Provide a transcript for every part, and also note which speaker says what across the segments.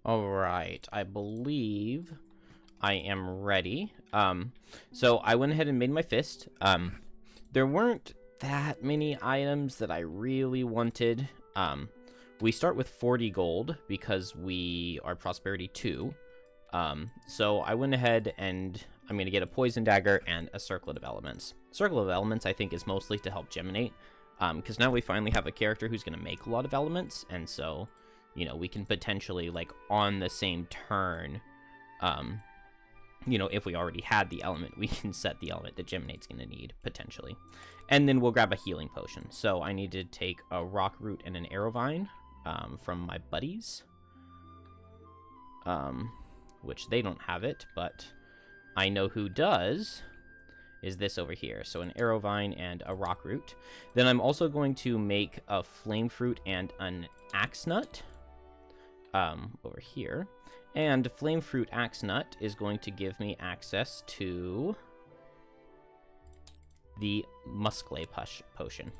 Speaker 1: Alright, I believe I am ready. So I went ahead and made my fist. There weren't that many items that I really wanted. We start with 40 gold because we are Prosperity 2. So I went ahead and I'm going to get a Poison Dagger and a Circlet of Elements. Circle of Elements, I think, is mostly to help Geminate, because now we finally have a character who's going to make a lot of elements, and so, you know, we can potentially, like, on the same turn, you know, if we already had the element, we can set the element that Geminate's going to need, potentially. And then we'll grab a healing potion. So I need to take a Rock Root and an Arrow Vine from my buddies, which they don't have it, but I know who does, is this over here. So an Arrow Vine and a Rock Root. Then I'm also going to make a Flame Fruit and an Axe Nut over here. And Flame Fruit Axe Nut is going to give me access to the Musklay potion.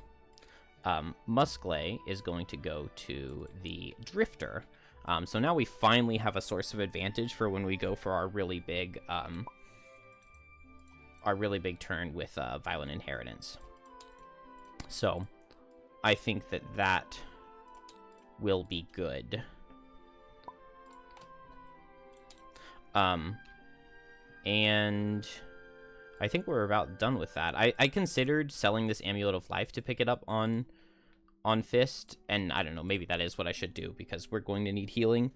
Speaker 1: Musklay is going to go to the Drifter. So now we finally have a source of advantage for when we go for our really big turn with Violent Inheritance. So I think that that will be good. And I think we're about done with that. I considered selling this Amulet of Life to pick it up on Fist, and I don't know, maybe that is what I should do, because we're going to need healing.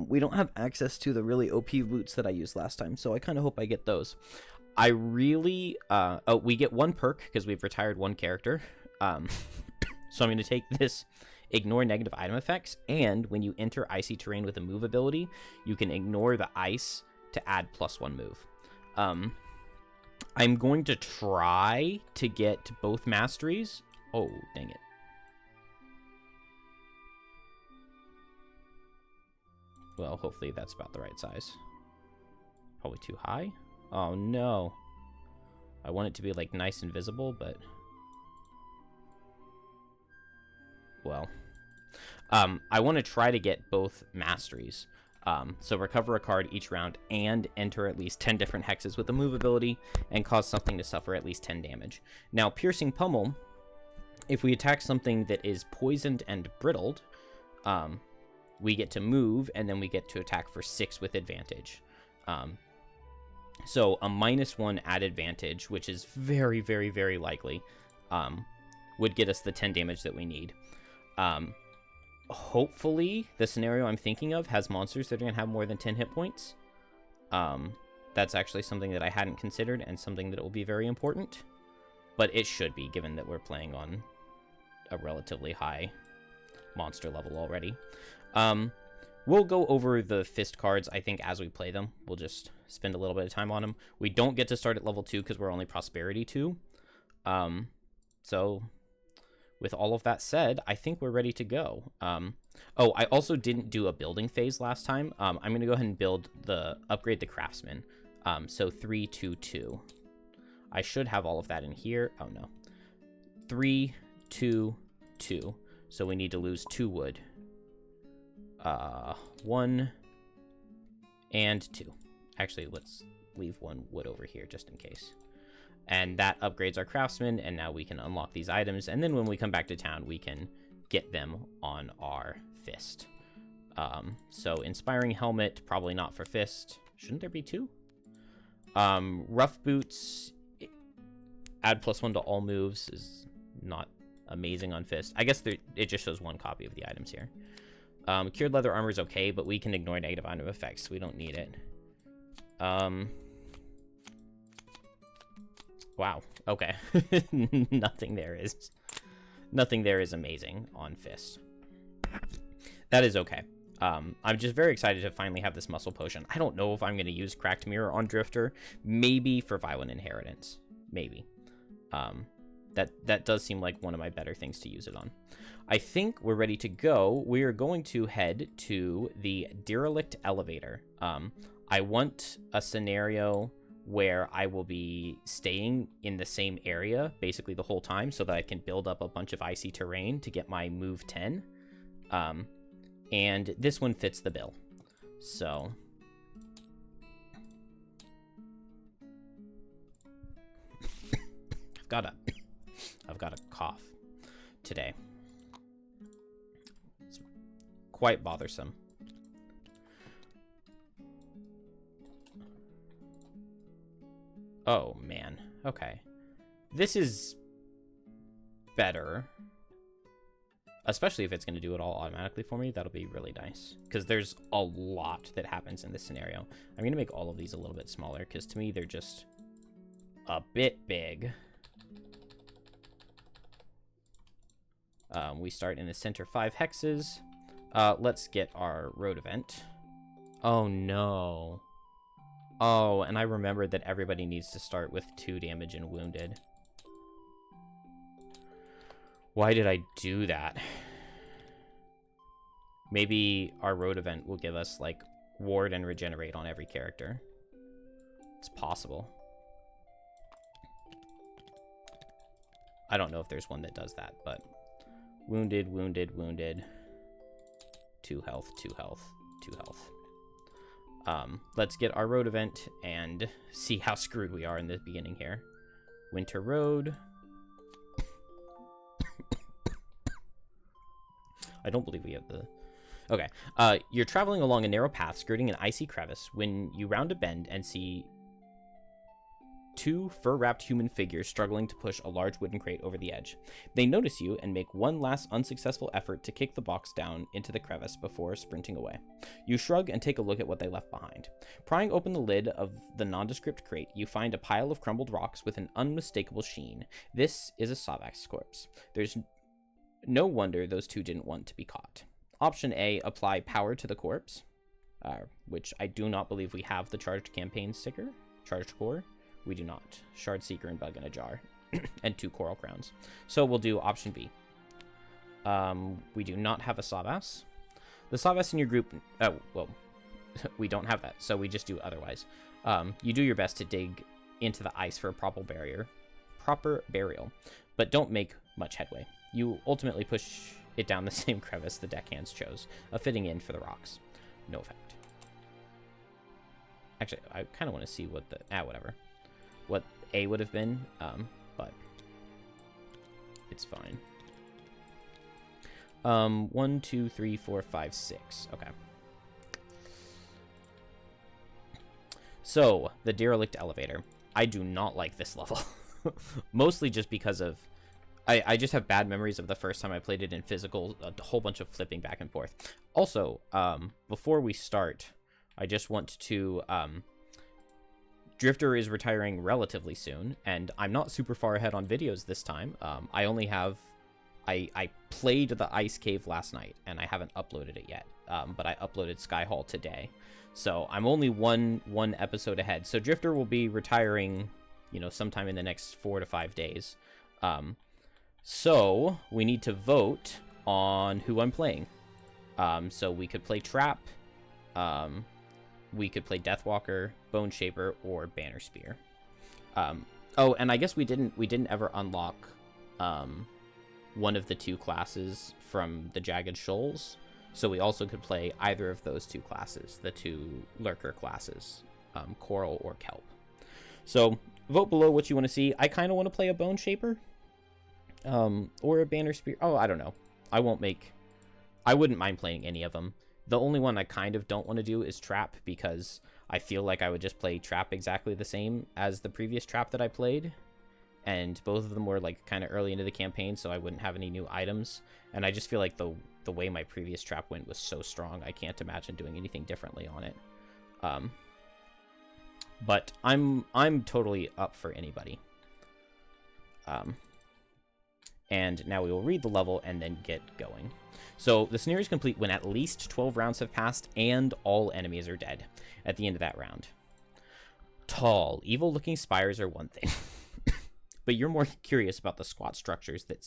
Speaker 1: We don't have access to the really OP boots that I used last time, so I kind of hope I get those. I really, we get one perk, because we've retired one character, so I'm going to take this Ignore Negative Item Effects, and when you enter icy terrain with a move ability, you can ignore the ice to add +1 move. I'm going to try to get both masteries. Oh, dang it. Well, hopefully that's about the right size. Probably too high. Oh, no. I want it to be, like, nice and visible, but... well. I want to try to get both masteries. So recover a card each round and enter at least 10 different hexes with a move ability and cause something to suffer at least 10 damage. Now, Piercing Pummel, if we attack something that is poisoned and brittled, we get to move, and then we get to attack for 6 with advantage. So a -1 add advantage, which is very, very, very likely, would get us the 10 damage that we need. Hopefully, the scenario I'm thinking of has monsters that are going to have more than 10 hit points. That's actually something that I hadn't considered, and something that will be very important. But it should be, given that we're playing on a relatively high monster level already. We'll go over the Fist cards, I think, as we play them. We'll just spend a little bit of time on them. We don't get to start at level 2 because we're only Prosperity 2. So, with all of that said, I think we're ready to go. Oh, I also didn't do a building phase last time. I'm going to go ahead and upgrade the Craftsman. So 3, 2, 2. I should have all of that in here. Oh, no. 3, 2, 2. So we need to lose 2 wood. 1 and 2. Actually, let's leave 1 wood over here just in case. And that upgrades our Craftsman, and now we can unlock these items, and then when we come back to town, we can get them on our Fist. So Inspiring Helmet, probably not for Fist. Shouldn't there be 2? Rough Boots, add +1 to all moves, is not amazing on Fist. I guess it just shows 1 copy of the items here. Cured Leather Armor is okay, but we can ignore negative item effects, so we don't need it. Wow, okay. Nothing there is amazing on Fist. That is okay. I'm just very excited to finally have this muscle potion. I don't know if I'm going to use Cracked Mirror on Drifter. Maybe for Violent Inheritance. Maybe. That does seem like one of my better things to use it on. I think we're ready to go. We are going to head to the Derelict Elevator. I want a scenario where I will be staying in the same area basically the whole time so that I can build up a bunch of icy terrain to get my move 10. And this one fits the bill. So I've got a cough today. It's quite bothersome. Oh, man. Okay. This is better. Especially if it's going to do it all automatically for me. That'll be really nice. Because there's a lot that happens in this scenario. I'm going to make all of these a little bit smaller. Because to me, they're just a bit big. We start in the center 5 hexes. Let's get our road event. Oh, no. Oh, and I remembered that everybody needs to start with 2 damage and wounded. Why did I do that? Maybe our road event will give us, like, ward and regenerate on every character. It's possible. I don't know if there's one that does that, but... Wounded, wounded, wounded. 2 health, 2 health, 2 health. Let's get our road event and see how screwed we are in the beginning here. Winter Road. I don't believe we have the... Okay. You're traveling along a narrow path skirting an icy crevice when you round a bend and see 2 fur-wrapped human figures struggling to push a large wooden crate over the edge. They notice you and make one last unsuccessful effort to kick the box down into the crevice before sprinting away. You shrug and take a look at what they left behind. Prying open the lid of the nondescript crate, you find a pile of crumbled rocks with an unmistakable sheen. This is a Savak's corpse. There's no wonder those 2 didn't want to be caught. Option A, apply power to the corpse, which I do not believe we have the charged campaign sticker. Charged core. We do not. Shard Seeker and Bug in a Jar. And 2 Coral Crowns. So we'll do option B. We do not have a Savas. The Savas in your group... Oh, well, we don't have that, so we just do otherwise. You do your best to dig into the ice for a proper burial, but don't make much headway. You ultimately push it down the same crevice the deckhands chose, a fitting end for the rocks. No effect. Actually, I kind of want to see what the... whatever. What A would have been, but it's fine. 1, 2, 3, 4, 5, 6. Okay. So, the Derelict elevator. I do not like this level. Mostly just because of... I just have bad memories of the first time I played it in physical, a whole bunch of flipping back and forth. Also, before we start, I just want to... Drifter is retiring relatively soon, and I'm not super far ahead on videos this time. I only have... I played the Ice Cave last night, and I haven't uploaded it yet. But I uploaded Sky Hall today. So I'm only one episode ahead. So Drifter will be retiring, you know, sometime in the next 4 to 5 days. So we need to vote on who I'm playing. So we could play Trap. We could play Deathwalker, Bone Shaper, or Banner Spear. Oh, and I guess we didn't ever unlock one of the 2 classes from the Jagged Shoals. So we also could play either of those 2 classes, the 2 Lurker classes, Coral or Kelp. So vote below what you want to see. I kind of want to play a Bone Shaper, or a Banner Spear. Oh, I don't know. I wouldn't mind playing any of them. The only one I kind of don't want to do is Trap, because I feel like I would just play Trap exactly the same as the previous Trap that I played. And both of them were like kind of early into the campaign, so I wouldn't have any new items. And I just feel like the way my previous Trap went was so strong, I can't imagine doing anything differently on it. But I'm totally up for anybody. And now we will read the level and then get going. So the scenario is complete when at least 12 rounds have passed and all enemies are dead at the end of that round. Tall, evil-looking spires are one thing. But you're more curious about the squat structure that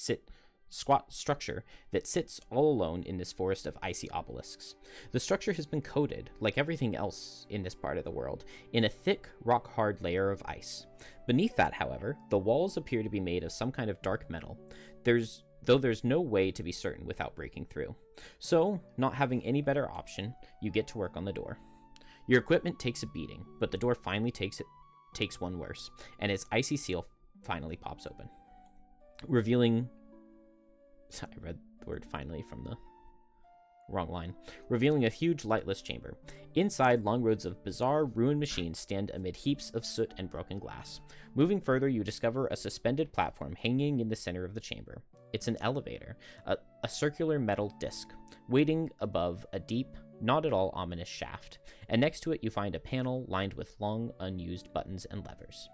Speaker 1: sits all alone in this forest of icy obelisks. The structure has been coated, like everything else in this part of the world, in a thick, rock-hard layer of ice. Beneath that, however, the walls appear to be made of some kind of dark metal. There's though there's no way to be certain without breaking through. So, not having any better option, you get to work on the door. Your equipment takes a beating, but the door finally takes one worse, and its icy seal finally pops open, revealing... I read the word finally from the wrong line. Revealing a huge lightless chamber. Inside, long rows of bizarre, ruined machines stand amid heaps of soot and broken glass. Moving further, you discover a suspended platform hanging in the center of the chamber. It's an elevator, a circular metal disc, waiting above a deep, not at all ominous shaft, and next to it you find a panel lined with long, unused buttons and levers.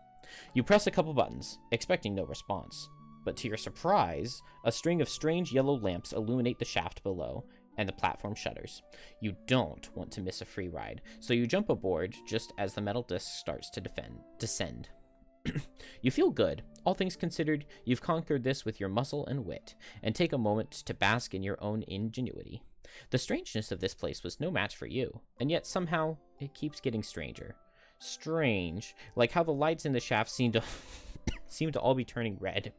Speaker 1: You press a couple buttons, expecting no response, but to your surprise, a string of strange yellow lamps illuminate the shaft below, and the platform shudders. You don't want to miss a free ride, so you jump aboard just as the metal disc starts to descend. You feel good. All things considered, you've conquered this with your muscle and wit, and take a moment to bask in your own ingenuity. The strangeness of this place was no match for you, and yet somehow it keeps getting stranger. Strange, like how the lights in the shaft seem to all be turning red.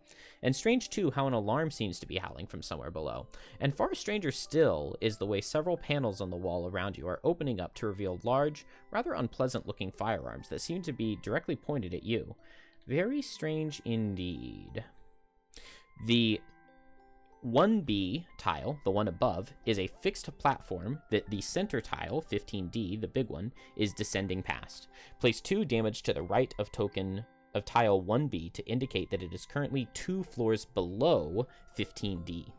Speaker 1: And strange, too, how an alarm seems to be howling from somewhere below. And far stranger still is the way several panels on the wall around you are opening up to reveal large, rather unpleasant-looking firearms that seem to be directly pointed at you. Very strange indeed. The 1B tile, the one above, is a fixed platform that the center tile, 15D, the big one, is descending past. Place 2 damage to the right of tile 1B to indicate that it is currently 2 floors below 15D.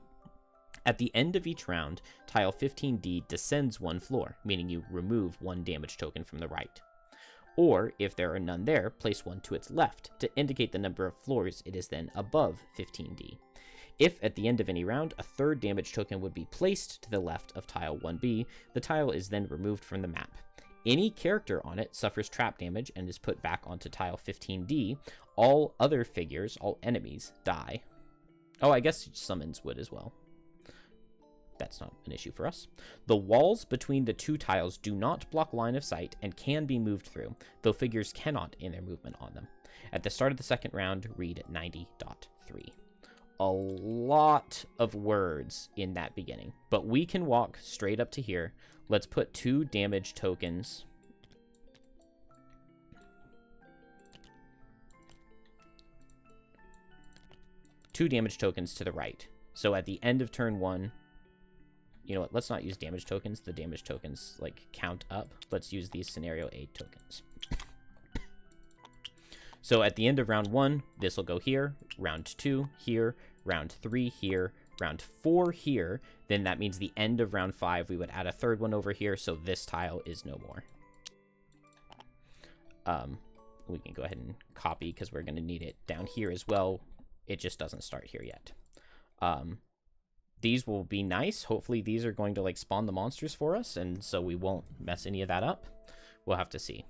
Speaker 1: At the end of each round, tile 15D descends 1 floor, meaning you remove 1 damage token from the right. Or, if there are none there, place 1 to its left to indicate the number of floors it is then above 15D. If, at the end of any round, a 3rd damage token would be placed to the left of tile 1B, the tile is then removed from the map. Any character on it suffers trap damage and is put back onto tile 15D. All other figures, all enemies, die. Oh, I guess summons would as well. That's not an issue for us. The walls between the 2 tiles do not block line of sight and can be moved through, though figures cannot in their movement on them. At the start of the second round, read 90.3. A lot of words in that beginning, but we can walk straight up to here. Let's put 2 damage tokens. Two damage tokens to the right. So at the end of turn 1, you know what, let's not use damage tokens. The damage tokens, like, count up. Let's use these scenario aid tokens. So at the end of round 1, this will go here, round 2 here, round 3 here, round 4 here. Then that means the end of round 5, we would add a 3rd one over here, so this tile is no more. We can go ahead and copy because we're going to need it down here as well. It just doesn't start here yet. These will be nice. Hopefully these are going to, like, spawn the monsters for us, and so we won't mess any of that up. We'll have to see.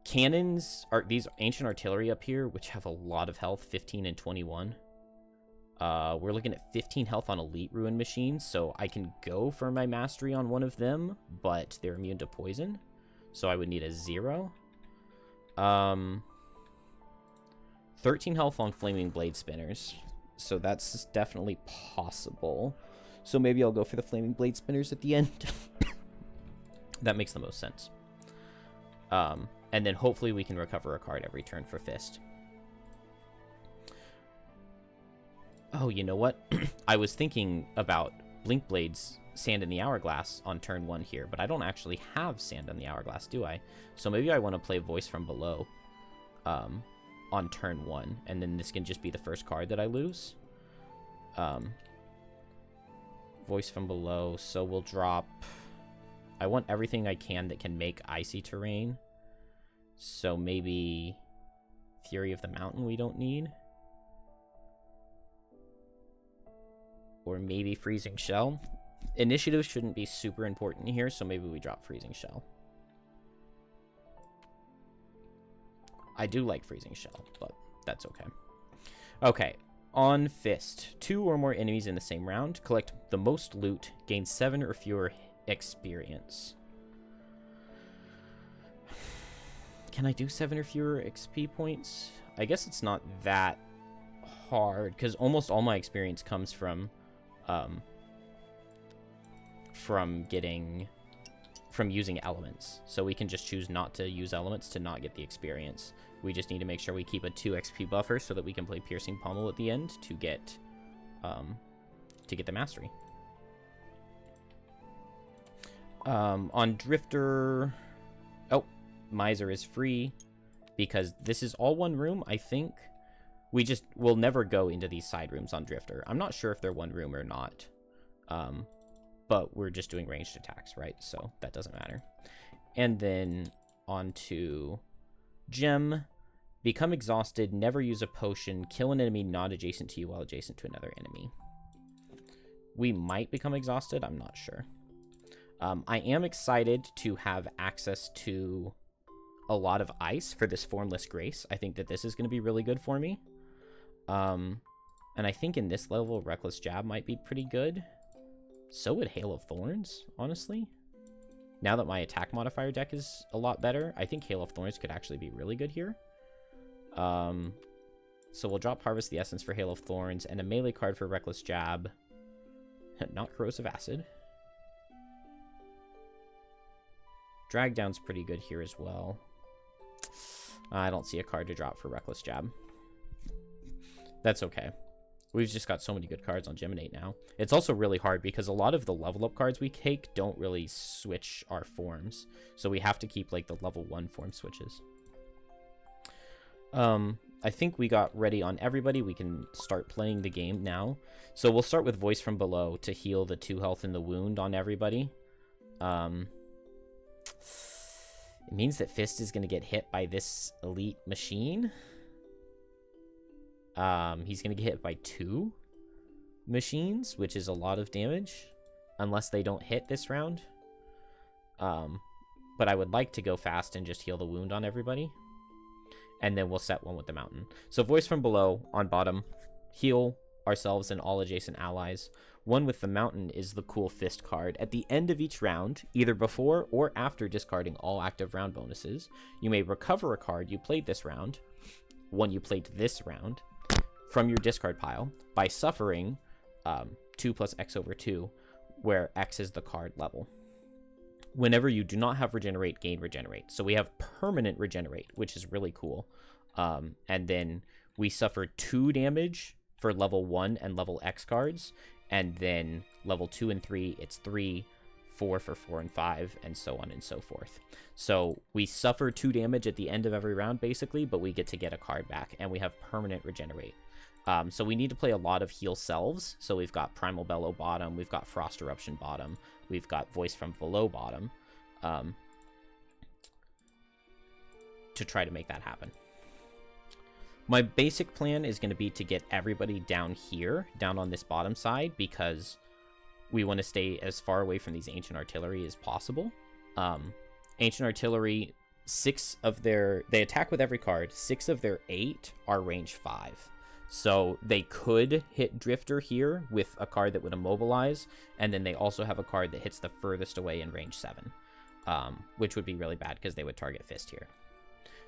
Speaker 1: Cannons are these ancient artillery up here, which have a lot of health, 15 and 21. We're looking at 15 health on elite ruin machines, so I can go for my mastery on one of them, but they're immune to poison, so I would need a 0. 13 health on flaming blade spinners, so that's definitely possible. So maybe I'll go for the flaming blade spinners at the end. That makes the most sense. And then hopefully we can recover a card every turn for Fist. Oh, you know what? I was thinking about Blink Blade's Sand in the Hourglass on turn 1 here, but I don't actually have Sand in the Hourglass, do I? So maybe I want to play Voice from Below on turn 1, and then this can just be the first card that I lose. Voice from Below, so we'll drop... I want everything I can that can make icy terrain. So maybe Fury of the Mountain we don't need. Or maybe Freezing Shell. Initiative shouldn't be super important here, so maybe we drop Freezing Shell. I do like Freezing Shell, but that's okay. Okay, on Fist. 2 or more enemies in the same round. Collect the most loot. Gain 7 or fewer experience. Can I do 7 or fewer XP points? I guess it's not that hard because almost all my experience comes from using elements. So we can just choose not to use elements to not get the experience. We just need to make sure we keep a 2 XP buffer so that we can play Piercing Pommel at the end to get the mastery. On Drifter, oh, Miser is free because this is all one room. I think we'll never go into these side rooms on Drifter. I'm not sure if they're one room or not. But we're just doing ranged attacks, right? So that doesn't matter. And then on to Gem. Become exhausted, never use a potion, kill an enemy not adjacent to you while adjacent to another enemy. We might become exhausted, I'm not sure. I am excited to have access to a lot of ice for this Formless Grace. I think that this is going to be really good for me. And I think in this level, Reckless Jab might be pretty good. So would Hail of Thorns, honestly. Now that my attack modifier deck is a lot better, I think Hail of Thorns could actually be really good here. So we'll drop Harvest the Essence for Hail of Thorns and a melee card for Reckless Jab. Not Corrosive Acid. Drag Down's pretty good here as well. I don't see a card to drop for Reckless Jab. That's okay. We've just got so many good cards on Geminate now. It's also really hard because a lot of the level up cards we take don't really switch our forms. So we have to keep like the level 1 form switches. I think we got ready on everybody. We can start playing the game now. So we'll start with Voice from Below to heal the 2 health and the wound on everybody. It means that Fist is going to get hit by this elite machine. He's going to get hit by 2 machines, which is a lot of damage, unless they don't hit this round. But I would like to go fast and just heal the wound on everybody. And then we'll set one with the mountain. So Voice from Below on bottom, heal ourselves and all adjacent allies. One with the mountain is the cool Fist card. At the end of each round, either before or after discarding all active round bonuses, you may recover a card you played this round, one you played this round, from your discard pile by suffering 2 plus X over 2, where X is the card level. Whenever you do not have Regenerate, gain Regenerate. So we have permanent Regenerate, which is really cool. And then we suffer 2 damage for level 1 and level X cards. And then level 2 and 3, it's 3, 4 for 4 and 5, and so on and so forth. So we suffer 2 damage at the end of every round, basically, but we get to get a card back, and we have permanent Regenerate. So we need to play a lot of heal selves. So we've got Primal Bellow bottom, we've got Frost Eruption bottom, we've got Voice from Below bottom, to try to make that happen. My basic plan is going to be to get everybody down here, down on this bottom side, because we want to stay as far away from these Ancient Artillery as possible. Ancient Artillery, they attack with every card. 6 of their 8 are range 5. So they could hit Drifter here with a card that would immobilize, and then they also have a card that hits the furthest away in range 7, which would be really bad because they would target Fist here.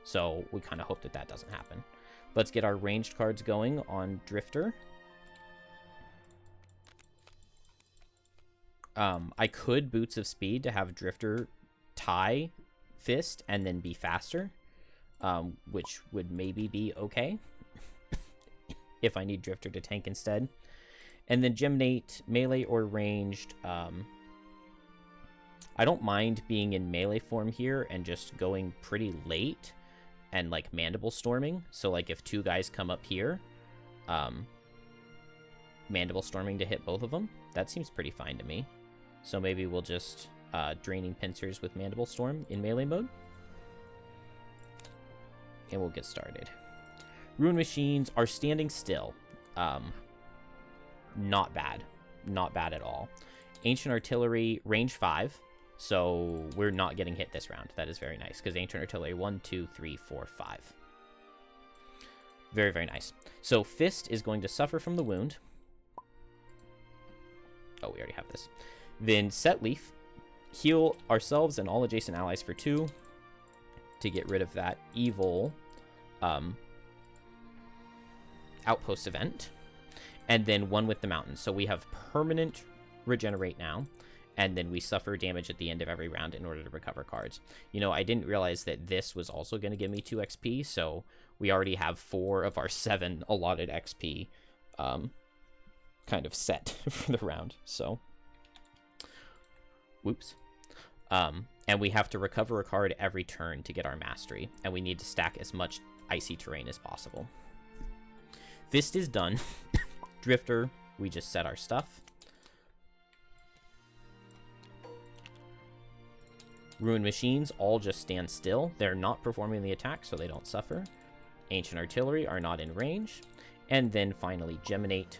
Speaker 1: So we kind of hope that that doesn't happen. Let's get our ranged cards going on Drifter. I could Boots of Speed to have Drifter tie Fist and then be faster, which would maybe be okay if I need Drifter to tank instead. And then Geminate, melee or ranged. I don't mind being in melee form here and just going pretty late and like Mandible Storming. So like if 2 guys come up here, Mandible Storming to hit both of them. That seems pretty fine to me. So maybe we'll just Draining Pincers with Mandible Storm in melee mode. And we'll get started. Rune Machines are standing still. Not bad. Not bad at all. Ancient Artillery, range 5. So we're not getting hit this round. That is very nice, because Ancient Artillery, 1, 2, 3, 4, 5. Very, very nice. So Fist is going to suffer from the wound. Oh, we already have this. Then Set Leaf, heal ourselves and all adjacent allies for 2 to get rid of that evil Outpost event, and then one with the mountain. So we have permanent regenerate now, and then we suffer damage at the end of every round in order to recover cards. You know, I didn't realize that this was also going to give me 2 XP, so we already have 4 of our 7 allotted XP kind of set for the round. So, whoops. And we have to recover a card every turn to get our mastery, and we need to stack as much icy terrain as possible. Fist is done. Drifter, we just set our stuff. Ruined Machines all just stand still. They're not performing the attack, so they don't suffer. Ancient Artillery are not in range. And then finally, Geminate.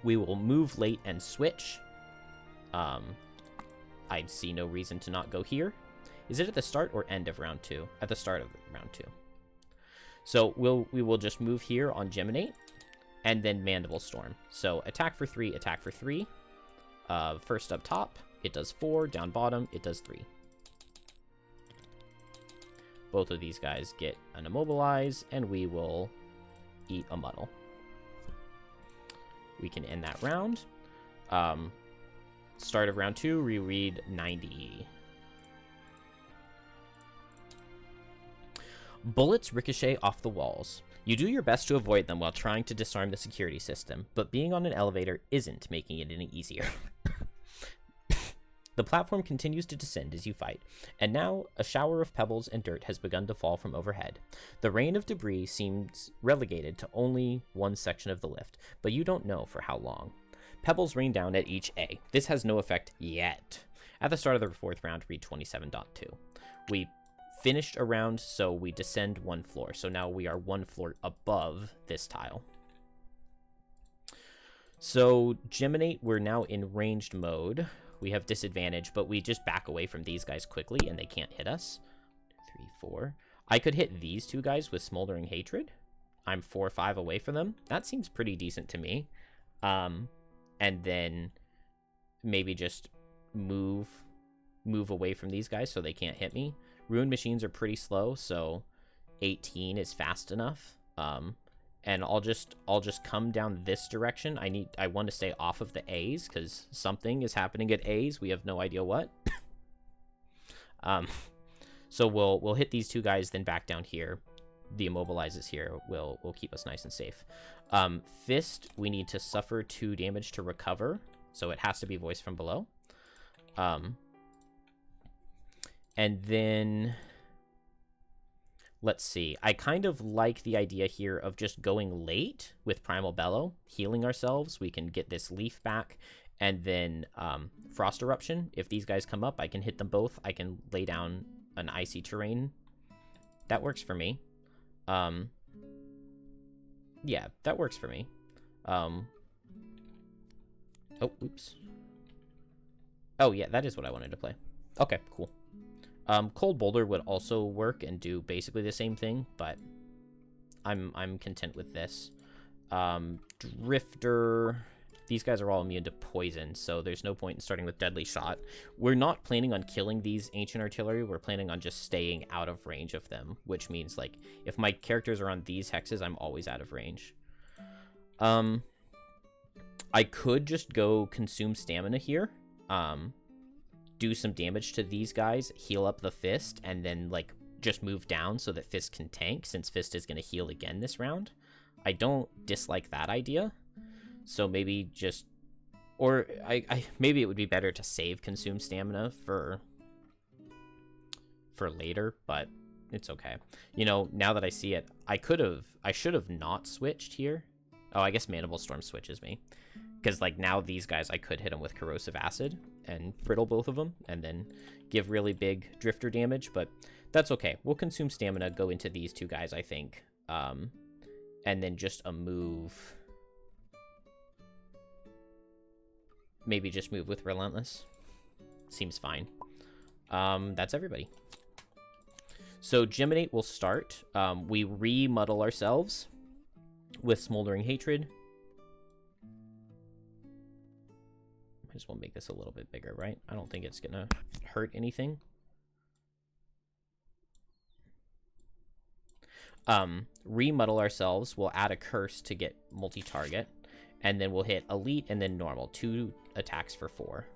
Speaker 1: We will move late and switch. I see no reason to not go here. Is it at the start or end of round 2? At the start of round 2. So we will just move here on Geminate, and then Mandible Storm. So attack for 3, attack for 3. First up top, it does 4. Down bottom, it does 3. Both of these guys get an Immobilize, and we will eat a Muddle. We can end that round. Start of round 2, reread 90. Bullets ricochet off the walls. You do your best to avoid them while trying to disarm the security system, but being on an elevator isn't making it any easier. The platform continues to descend as you fight, and now a shower of pebbles and dirt has begun to fall from overhead. The rain of debris seems relegated to only one section of the lift, but you don't know for how long. Pebbles rain down at each A. This has no effect yet. At the start of the 4th round, read 27.2. We finished a round, so we descend 1 floor. So now we are 1 floor above this tile. So Geminate, we're now in ranged mode. We have disadvantage, but we just back away from these guys quickly, and they can't hit us. 3, 4. I could hit these 2 guys with Smoldering Hatred. I'm 4 or 5 away from them. That seems pretty decent to me. And then maybe just move away from these guys so they can't hit me. Ruined Machines are pretty slow, so 18 is fast enough. And I'll just come down this direction. I want to stay off of the A's because something is happening at A's. We have no idea what. So we'll hit these 2 guys, then back down here. The Immobilizes here will keep us nice and safe. Fist, we need to suffer 2 damage to recover, so it has to be voiced from below. And then let's see. I kind of like the idea here of just going late with Primal Bellow, healing ourselves. We can get this leaf back, and then Frost Eruption. If these guys come up, I can hit them both. I can lay down an icy terrain. That works for me. Yeah, that works for me. Oh, oops. Oh, yeah, that is what I wanted to play. Okay, cool. Cold Boulder would also work and do basically the same thing, but I'm content with this. Drifter, these guys are all immune to poison, so there's no point in starting with Deadly Shot. We're not planning on killing these Ancient Artillery, we're planning on just staying out of range of them, which means, like, if my characters are on these hexes, I'm always out of range. I could just go consume stamina here, do some damage to these guys, heal up the Fist, and then, like, just move down so that Fist can tank, since Fist is going to heal again this round. I don't dislike that idea. So maybe just, or maybe it would be better to save consume stamina for later, but it's okay. You know, now that I see it, I should have not switched here. Oh, I guess Mandible Storm switches me. Because, like, now these guys, I could hit them with Corrosive Acid and brittle both of them, and then give really big Drifter damage, but that's okay. We'll consume stamina, go into these 2 guys, I think. And then just a move. Maybe just move with Relentless. Seems fine. That's everybody. So Geminate will start. We re-muddle ourselves with Smoldering Hatred. I just want to make this a little bit bigger, right? I don't think it's gonna hurt anything. Remuddle ourselves. We'll add a curse to get multi-target. And then we'll hit elite and then normal. 2 attacks for 4.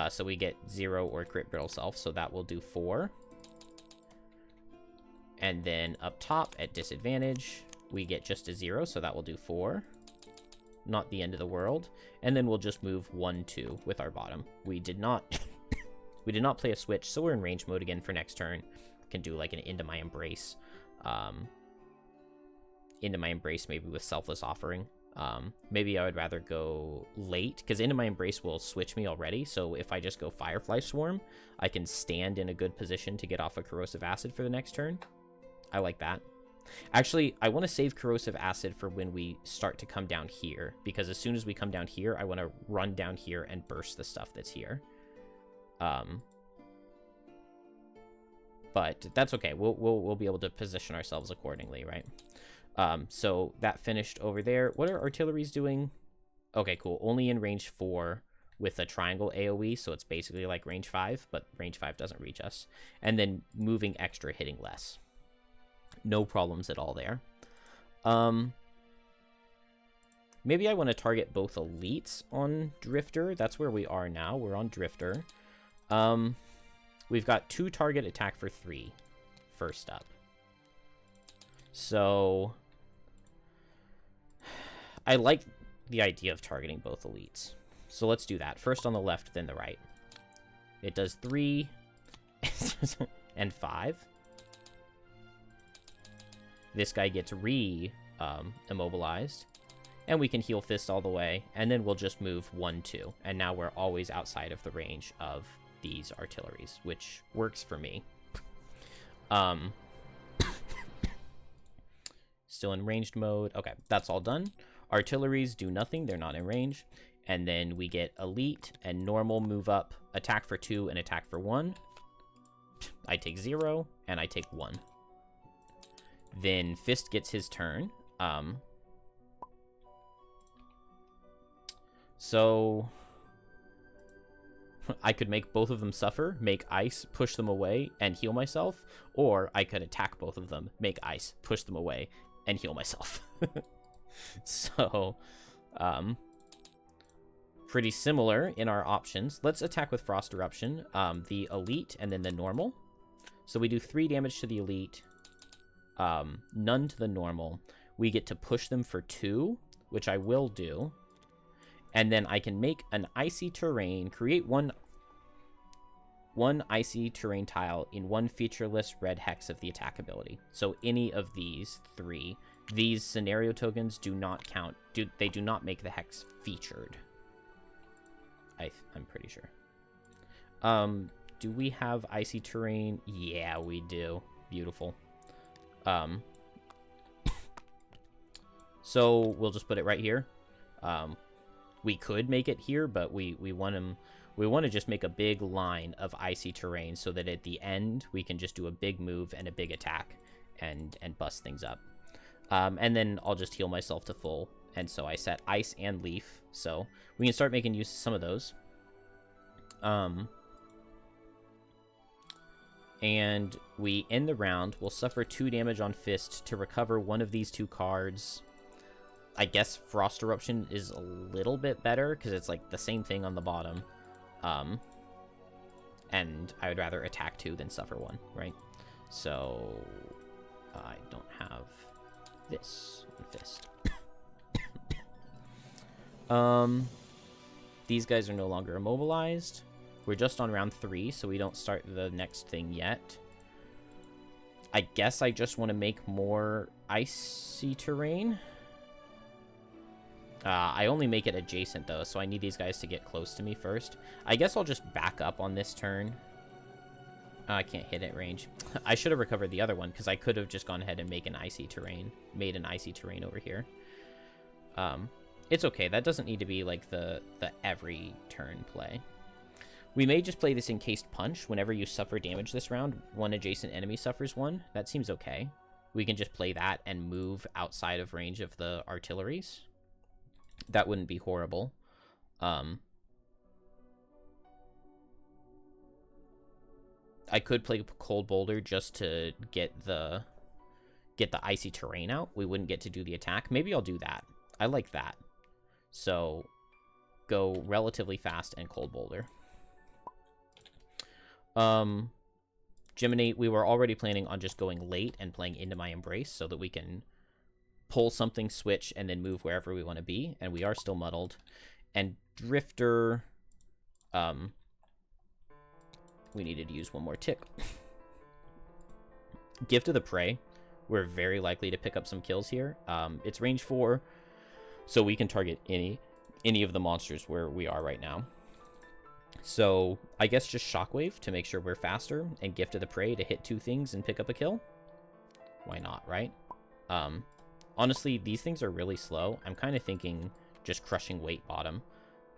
Speaker 1: So we get 0 or crit brittle self, so that will do 4. And then up top at disadvantage, we get just a 0, so that will do 4. Not the end of the world. And then we'll just move 1, 2 with our bottom. We did not we did not play a switch, so we're in range mode again for next turn. Can do like an Into My Embrace. Into My Embrace maybe with Selfless Offering. Maybe I would rather go late, because Into My Embrace will switch me already, so if I just go Firefly Swarm, I can stand in a good position to get off a Corrosive Acid for the next turn. I like that. Actually, I want to save Corrosive Acid for when we start to come down here, because as soon as we come down here, I want to run down here and burst the stuff that's here. But that's okay. We'll be able to position ourselves accordingly, right? So that finished over there. What are artilleries doing? Okay, cool. Only in range 4 with a triangle AoE, so it's basically like range 5, but range 5 doesn't reach us. And then moving extra, hitting less. No problems at all there. Maybe I want to target both elites on Drifter. That's where we are now. We're on Drifter. We've got 2 target attack for 3 first up. So I like the idea of targeting both elites. So let's do that. First on the left, then the right. It does 3 and 5. This guy gets immobilized. And we can heal Fist all the way. And then we'll just move 1, 2. And now we're always outside of the range of these artilleries, which works for me. Still in ranged mode. Okay, that's all done. Artilleries do nothing. They're not in range. And then we get elite and normal move up. Attack for 2 and attack for 1. I take 0 and I take 1. Then Fist gets his turn. So I could make both of them suffer, make ice, push them away, and heal myself. Or I could attack both of them, make ice, push them away, and heal myself. So, pretty similar in our options. Let's attack with Frost Eruption, the elite, and then the normal. So we do 3 damage to the elite, none to the normal. We get to push them for 2, which I will do. And then I can make an icy terrain, create one icy terrain tile in 1 featureless red hex of the attack ability. So any of these 3. These scenario tokens do not count. They do not make the hex featured. I'm pretty sure. Do we have icy terrain? Yeah, we do. Beautiful. So we'll just put it right here. We could make it here, but we want to just make a big line of icy terrain so that at the end we can just do a big move and a big attack and bust things up. And then I'll just heal myself to full. And so I set ice and leaf, so we can start making use of some of those. And we end the round. We'll suffer 2 damage on Fist to recover one of these 2 cards. I guess Frost Eruption is a little bit better because it's like the same thing on the bottom. And I would rather attack 2 than suffer 1, right? So I don't have this in Fist. These guys are no longer immobilized. We're just on round 3, so we don't start the next thing yet. I guess I just want to make more icy terrain. I only make it adjacent, though, so I need these guys to get close to me first. I guess I'll just back up on this turn. I can't hit at range. I should have recovered the other one, because I could have just gone ahead and made an icy terrain over here. It's okay. That doesn't need to be, like, the every turn play. We may just play this Encased Punch. Whenever you suffer damage this round, one adjacent enemy suffers 1. That seems okay. We can just play that and move outside of range of the artilleries. That wouldn't be horrible. I I could play Cold Boulder just to get the icy terrain out. We wouldn't get to do the attack. Maybe I'll do that. I like that. So go relatively fast and Cold Boulder. Geminate, we were already planning on just going late and playing Into My Embrace so that we can pull something, switch, and then move wherever we want to be. And we are still muddled. And Drifter, we needed to use one more tick. Gift of the Prey, we're very likely to pick up some kills here. It's range 4, so we can target any of the monsters where we are right now. So I guess just Shockwave to make sure we're faster, and Gift of the Prey to hit 2 things and pick up a kill. Why not, right? Honestly, these things are really slow. I'm kind of thinking just crushing Weight Bottom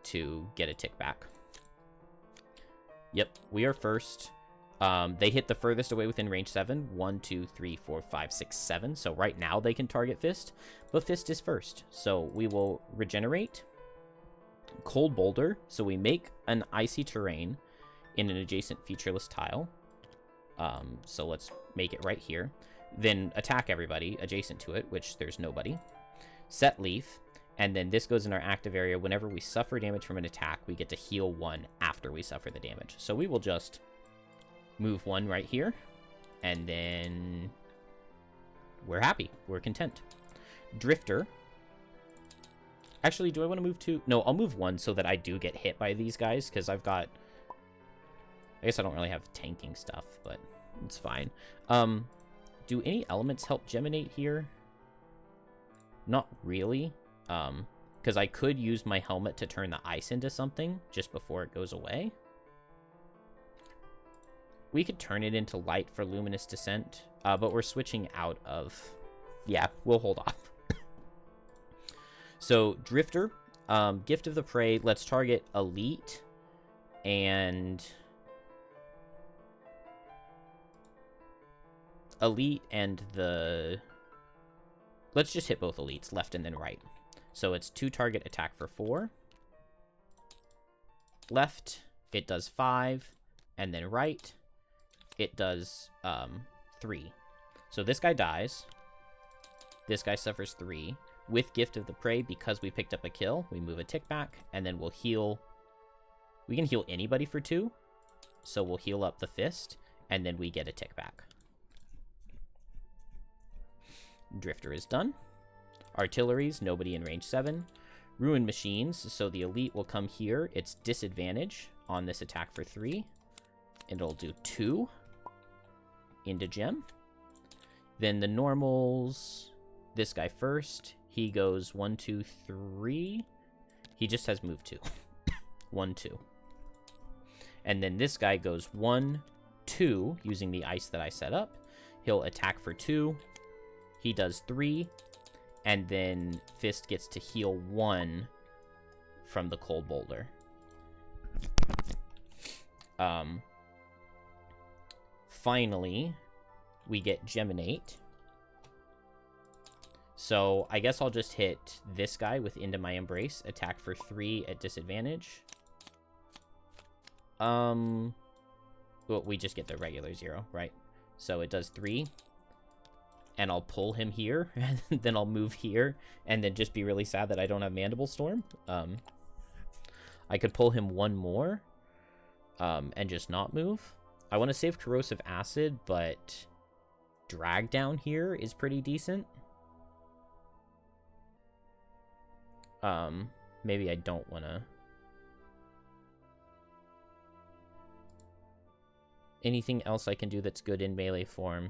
Speaker 1: to get a tick back. Yep, we are first. They hit the furthest away within range 7. 1, 2, 3, 4, 5, 6, 7. So right now they can target Fist, but Fist is first. So we will regenerate. Cold Boulder. So we make an icy terrain in an adjacent featureless tile. So let's make it right here. Then attack everybody adjacent to it, which there's nobody. Set Leaf. And then this goes in our active area. Whenever we suffer damage from an attack, we get to heal 1 after we suffer the damage. So we will just move 1 right here. And then we're happy. We're content. Drifter. Actually, do I want to move 2? No, I'll move 1 so that I do get hit by these guys. Because I've got... I guess I don't really have tanking stuff, but it's fine. Do any elements help Geminate here? Not really. Because I could use my helmet to turn the ice into something just before it goes away. We could turn it into light for Luminous Descent, but we're switching out of... Yeah, we'll hold off. So, Drifter, Gift of the Prey, let's target Elite and... the... Let's just hit both Elites, left and then right. So it's 2 target attack for 4. Left, it does 5. And then right, it does 3. So this guy dies. This guy suffers 3. With Gift of the Prey, because we picked up a kill, we move a tick back. And then we'll heal... We can heal anybody for 2. So we'll heal up the Fist. And then we get a tick back. Drifter is done. Artilleries, nobody in range 7. Ruin Machines, so the Elite will come here. It's disadvantage on this attack for 3. And it'll do 2 into Gem. Then the normals, this guy first. He goes 1, 2, 3. He just has move 2. 1, 2. And then this guy goes 1, 2, using the ice that I set up. He'll attack for 2. He does 3. And then Fist gets to heal 1 from the Cold Boulder. Finally, we get Geminate. So I guess I'll just hit this guy with Into My Embrace. Attack for 3 at disadvantage. Well, we just get the regular 0, right? So it does 3. And I'll pull him here, and then I'll move here, and then just be really sad that I don't have Mandible Storm. I could pull him 1 more, and just not move. I want to save Corrosive Acid, but Drag Down here is pretty decent. Maybe I don't want to... Anything else I can do that's good in melee form?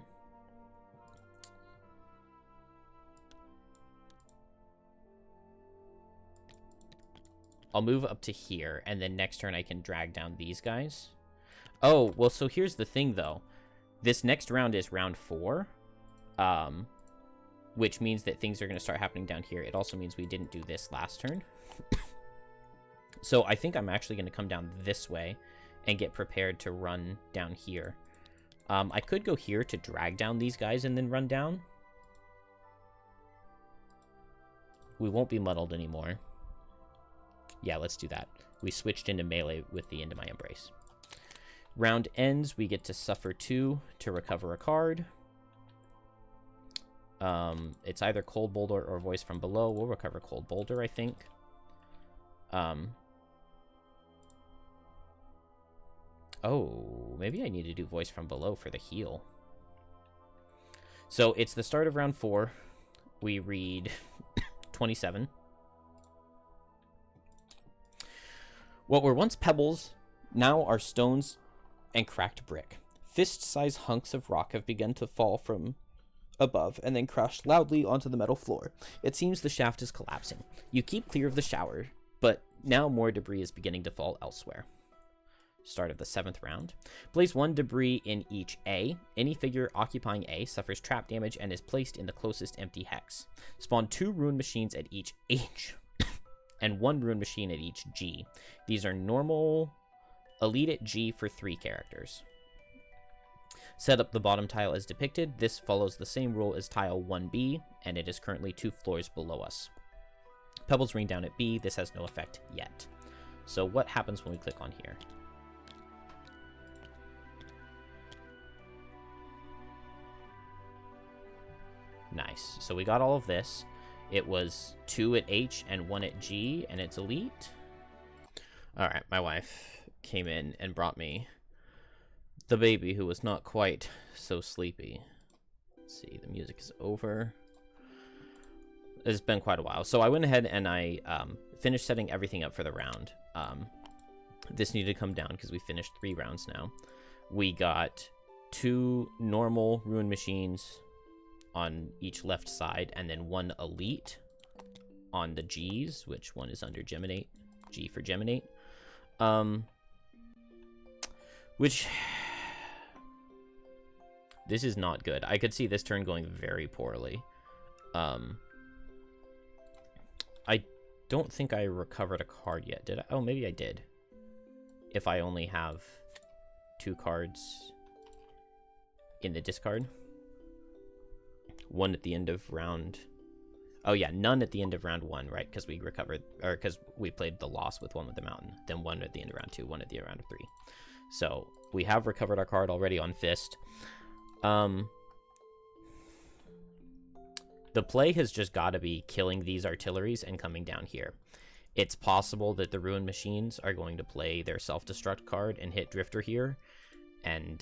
Speaker 1: I'll move up to here, and then next turn I can drag down these guys. Oh, well, so here's the thing, though. This next round is round 4, which means that things are going to start happening down here. It also means we didn't do this last turn. So I think I'm actually going to come down this way and get prepared to run down here. I could go here to drag down these guys and then run down. We won't be muddled anymore. Yeah, let's do that. We switched into melee with the Into My Embrace. Round ends, we get to suffer 2 to recover a card. It's either Cold Boulder or Voice from Below. We'll recover Cold Boulder, I think. Oh, maybe I need to do Voice from Below for the heal. So it's the start of round 4. We read 27. What were once pebbles now are stones and cracked brick. Fist-sized hunks of rock have begun to fall from above and then crash loudly onto the metal floor. It seems the shaft is collapsing. You keep clear of the shower, but now more debris is beginning to fall elsewhere. Start of the 7th round. Place 1 debris in each A. Any figure occupying A suffers trap damage and is placed in the closest empty hex. Spawn 2 rune machines at each H and 1 rune machine at each G. These are normal, elite at G for 3 characters. Set up the bottom tile as depicted. This follows the same rule as tile 1B, and it is currently 2 floors below us. Pebbles rain down at B. This has no effect yet. So what happens when we click on here? Nice. So we got all of this. It was 2 at H and 1 at G, and it's elite. All right, my wife came in and brought me the baby who was not quite so sleepy. Let's see, the music is over. It's been quite a while. So I went ahead and I finished setting everything up for the round. This needed to come down because we finished 3 rounds now. We got 2 normal rune machines on each left side, and then 1 elite on the G's, which one is under Geminate. G for Geminate. Which... this is not good. I could see this turn going very poorly. I don't think I recovered a card yet, did I? Oh, maybe I did. If I only have 2 cards in the discard. 1 at the end of round... oh, yeah, none at the end of round 1, right? Because we recovered... or because we played the loss with 1 with the mountain. Then 1 at the end of round 2, 1 at the end of round 3. So, we have recovered our card already on Fist. The play has just got to be killing these artilleries and coming down here. It's possible that the Ruin Machines are going to play their self-destruct card and hit Drifter here. And,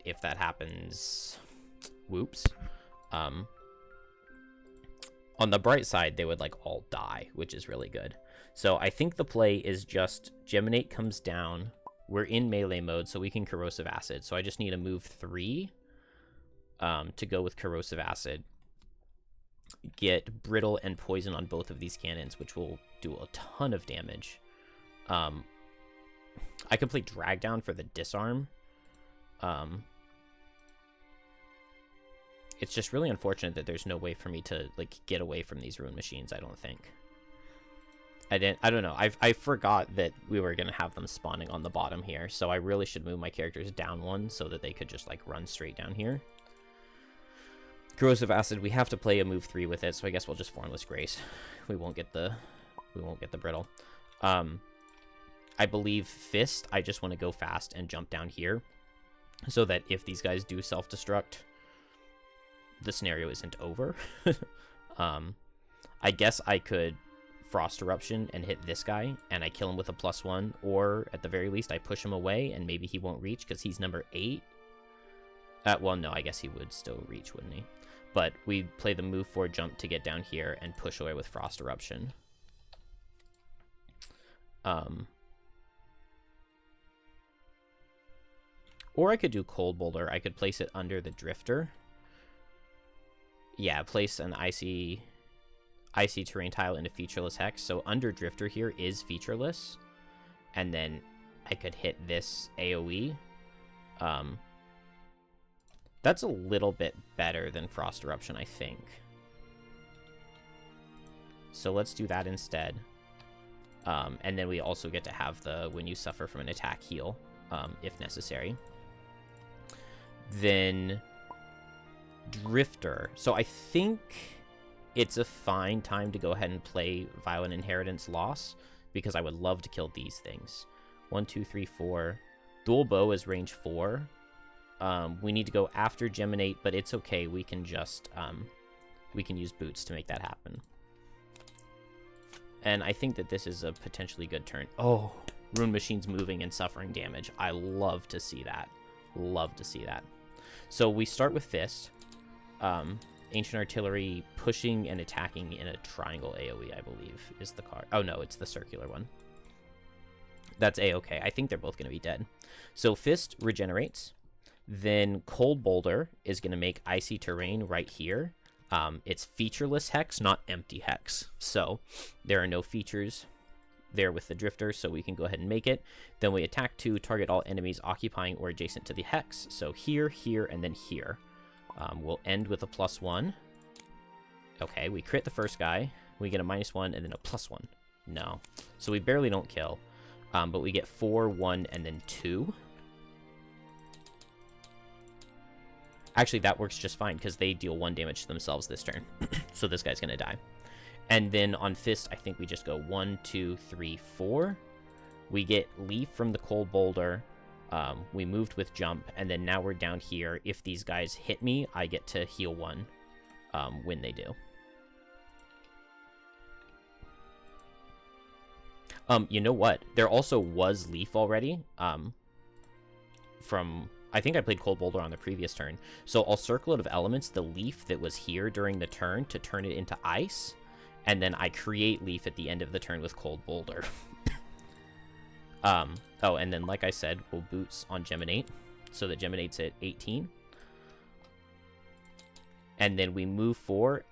Speaker 1: if that happens... whoops. On the bright side, they would, like, all die, which is really good. So I think the play is just Geminate comes down. We're in melee mode, so we can Corrosive Acid. So I just need to move 3 to go with Corrosive Acid. Get Brittle and Poison on both of these cannons, which will do a ton of damage. I could play Drag Down for the Disarm. It's just really unfortunate that there's no way for me to, like, get away from these Ruin Machines, I don't think. I don't know. I forgot that we were going to have them spawning on the bottom here, so I really should move my characters down 1 so that they could just, like, run straight down here. Corrosive Acid, we have to play a move 3 with it, so I guess we'll just Formless Grace. We won't get the Brittle. I believe Fist, I just want to go fast and jump down here so that if these guys do self-destruct, the scenario isn't over. I guess I could Frost Eruption and hit this guy, and I kill him with a +1, or at the very least I push him away and maybe he won't reach because he's number 8. Well, no, I guess he would still reach, wouldn't he? But we play the move 4 jump to get down here and push away with Frost Eruption. Or I could do Cold Boulder. I could place it under the Drifter. Yeah, place an icy terrain tile in a featureless hex. So under Drifter here is featureless. And then I could hit this AoE. That's a little bit better than Frost Eruption, I think. So let's do that instead. And then we also get to have the when you suffer from an attack heal, if necessary. Then Drifter. So I think it's a fine time to go ahead and play Violent Inheritance Loss, because I would love to kill these things. 1, 2, 3, 4. Dual Bow is range 4. We need to go after Geminate, but it's okay. We can just, we can use Boots to make that happen. And I think that this is a potentially good turn. Oh, Rune Machine's moving and suffering damage. I love to see that. Love to see that. So we start with Fist. Ancient Artillery pushing and attacking in a triangle AoE, I believe, is the card. Oh, no, it's the circular one. That's A-okay. I think they're both going to be dead. So Fist regenerates. Then Cold Boulder is going to make Icy Terrain right here. It's featureless Hex, not empty Hex. So there are no features there with the Drifter, so we can go ahead and make it. Then we attack to target all enemies occupying or adjacent to the Hex. So here, here, and then here. We'll end with a +1. Okay, we crit the first guy. We get a -1 and then a +1. No. So we barely don't kill. But we get 4, 1, and then 2. Actually, that works just fine because they deal 1 damage to themselves this turn. So this guy's going to die. And then on Fist, I think we just go 1, 2, 3, 4. We get Leaf from the Cold Boulder. We moved with Jump, and then now we're down here. If these guys hit me, I get to heal 1 when they do. You know what? There also was Leaf already from... I think I played Cold Boulder on the previous turn. So I'll circle out of elements the Leaf that was here during the turn to turn it into Ice, and then I create Leaf at the end of the turn with Cold Boulder. Oh, and then, like I said, we'll Boots on Geminate, so that Geminate's at 18. And then we move 4.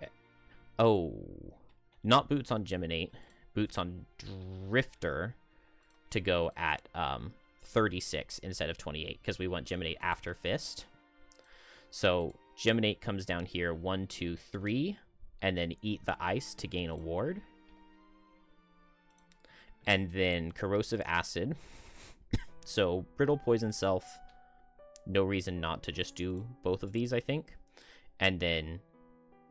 Speaker 1: Oh, not Boots on Geminate, Boots on Drifter to go at 36 instead of 28, because we want Geminate after Fist. So Geminate comes down here, 1, 2, 3, and then eat the Ice to gain a ward. And then Corrosive Acid. So Brittle, Poison Self. No reason not to just do both of these, I think. And then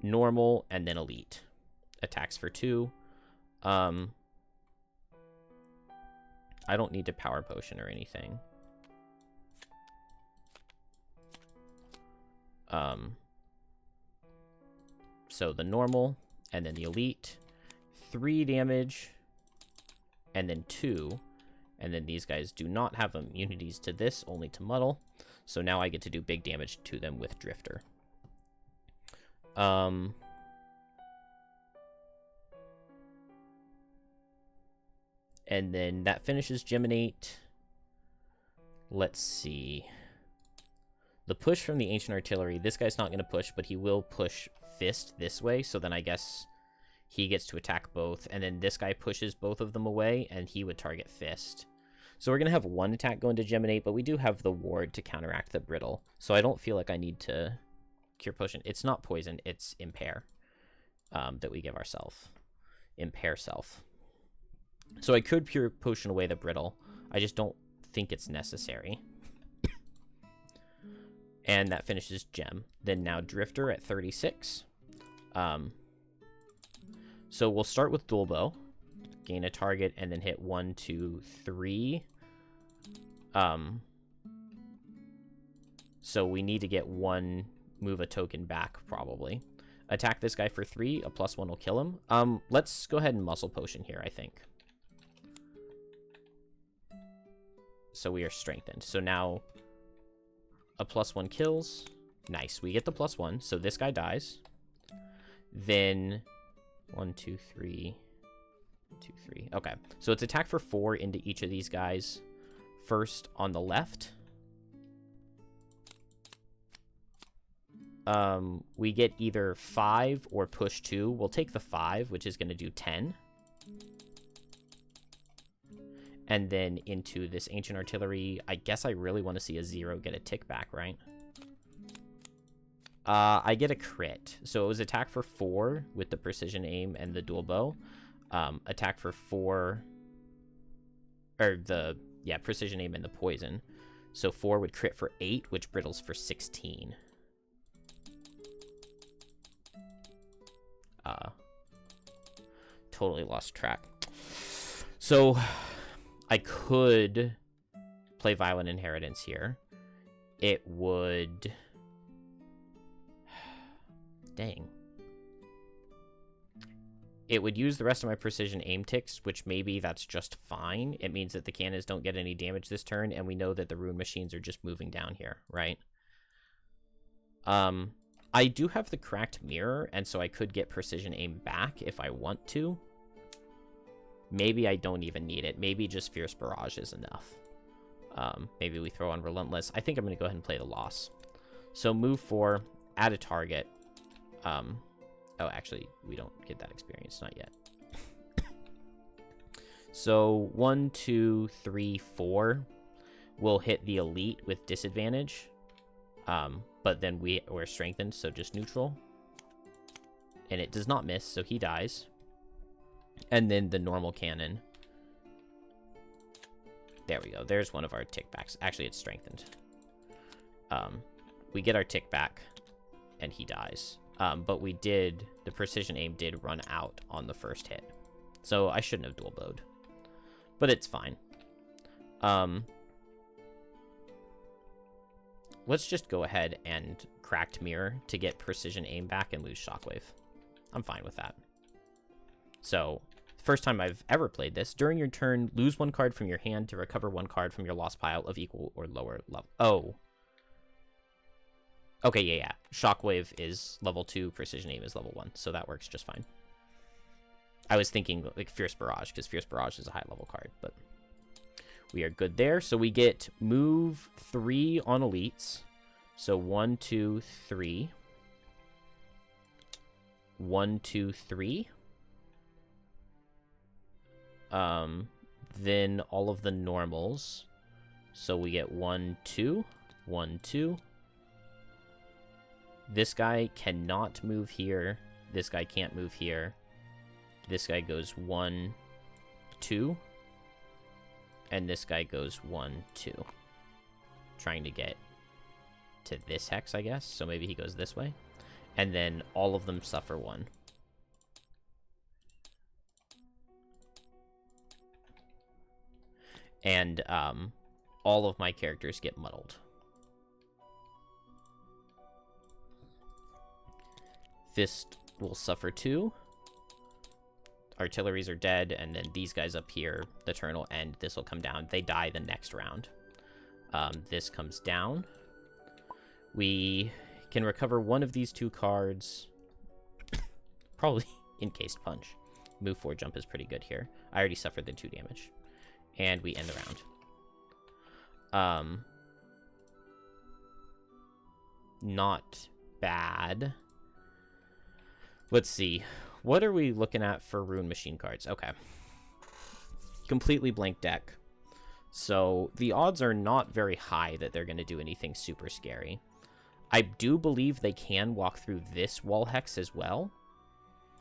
Speaker 1: Normal, and then Elite. Attacks for 2. I don't need to Power Potion or anything. So the Normal, and then the Elite. 3 damage. And then 2, and then these guys do not have immunities to this, only to Muddle, so now I get to do big damage to them with Drifter. And then that finishes Geminate. Let's see. The push from the Ancient Artillery, this guy's not going to push, but he will push Fist this way, so then I guess... he gets to attack both, and then this guy pushes both of them away, and he would target Fist. So we're going to have 1 attack going to Geminate, but we do have the ward to counteract the Brittle. So I don't feel like I need to Cure Potion. It's not Poison, it's Impair that we give ourselves. Impair Self. So I could Cure Potion away the Brittle. I just don't think it's necessary. And that finishes Gem. Then now Drifter at 36. So we'll start with Dual Bow, gain a target, and then hit 1, 2, 3. So we need to get 1, move a token back, probably. Attack this guy for 3, a +1 will kill him. Let's go ahead and Muscle Potion here, I think. So we are strengthened. So now a +1 kills. Nice, we get the +1, so this guy dies. Then... 1, 2, 3, 2, 3. Okay, so it's attack for 4 into each of these guys. First on the left. We get either 5 or push 2. We'll take the 5, which is going to do 10. And then into this Ancient Artillery. I guess I really want to see a 0 get a tick back, right? I get a crit. So it was attack for 4 with the precision aim and the dual bow. Attack for 4, or the, yeah, precision aim and the poison. So 4 would crit for 8, which brittles for 16. Totally lost track. So I could play Violent Inheritance here, it would... Dang. It would use the rest of my precision aim ticks, which maybe that's just fine. It means that the cannons don't get any damage this turn, and we know that the rune machines are just moving down here, right? I do have the cracked mirror, and so I could get precision aim back if I want to. Maybe I don't even need it. Maybe just Fierce Barrage is enough. Maybe we throw on Relentless. I think I'm going to go ahead and play the loss. So move 4, add a target. Oh, actually, we don't get that experience. Not yet. So 1, 2, 3, 4 will hit the elite with disadvantage. But then we're strengthened, so just neutral. And it does not miss, so he dies. And then the normal cannon. There we go. There's one of our tick backs. Actually, it's strengthened. We get our tick back, and he dies. But the precision aim did run out on the first hit. So I shouldn't have dual bowed. But it's fine. Let's just go ahead and cracked mirror to get precision aim back and lose shockwave. I'm fine with that. So, first time I've ever played this. During your turn, lose 1 card from your hand to recover 1 card from your lost pile of equal or lower level. Oh. Okay, yeah. Shockwave is level 2, precision aim is level 1, so that works just fine. I was thinking like Fierce Barrage, because Fierce Barrage is a high level card, but we are good there. So we get move 3 on elites. So 1, 2, 3. 1, 2, 3. Then all of the normals. So we get 1, 2, 1, 2. This guy cannot move here. This guy can't move here. This guy goes 1, 2. And this guy goes 1, 2. Trying to get to this hex, I guess. So maybe he goes this way. And then all of them suffer 1. And all of my characters get muddled. Fist will suffer 2. Artilleries are dead, and then these guys up here, the turn will end. This will come down. They die the next round. This comes down. We can recover 1 of these 2 cards. Probably Encased Punch. Move 4 jump is pretty good here. I already suffered the 2 damage. And we end the round. Not bad. Let's see. What are we looking at for rune machine cards? Okay. Completely blank deck. So the odds are not very high that they're going to do anything super scary. I do believe they can walk through this wall hex as well.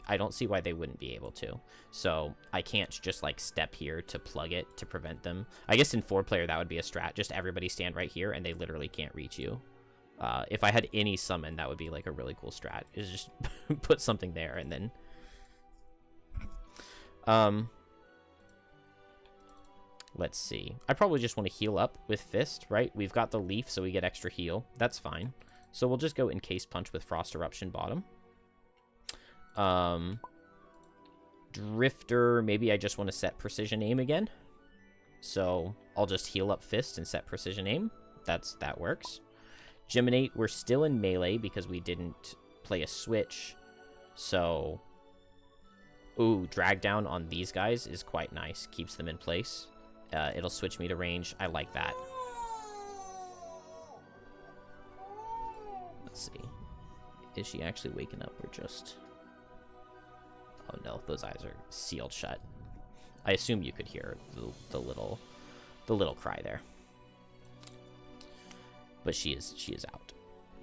Speaker 1: I don't see why they wouldn't be able to. So I can't just like step here to plug it to prevent them. I guess in 4-player that would be a strat. Just everybody stand right here and they literally can't reach you. If I had any summon, that would be like a really cool strat. Is just put something there and then... let's see. I probably just want to heal up with Fist, right? We've got the Leaf, so we get extra heal. That's fine. So we'll just go Encased Punch with Frost Eruption bottom. Drifter, maybe I just want to set Precision Aim again. So I'll just heal up Fist and set Precision Aim. That works. Geminate, we're still in melee because we didn't play a switch. So... Ooh, drag down on these guys is quite nice. Keeps them in place. It'll switch me to range. I like that. Let's see. Is she actually waking up or just... Oh no, those eyes are sealed shut. I assume you could hear the little cry there. But she is out.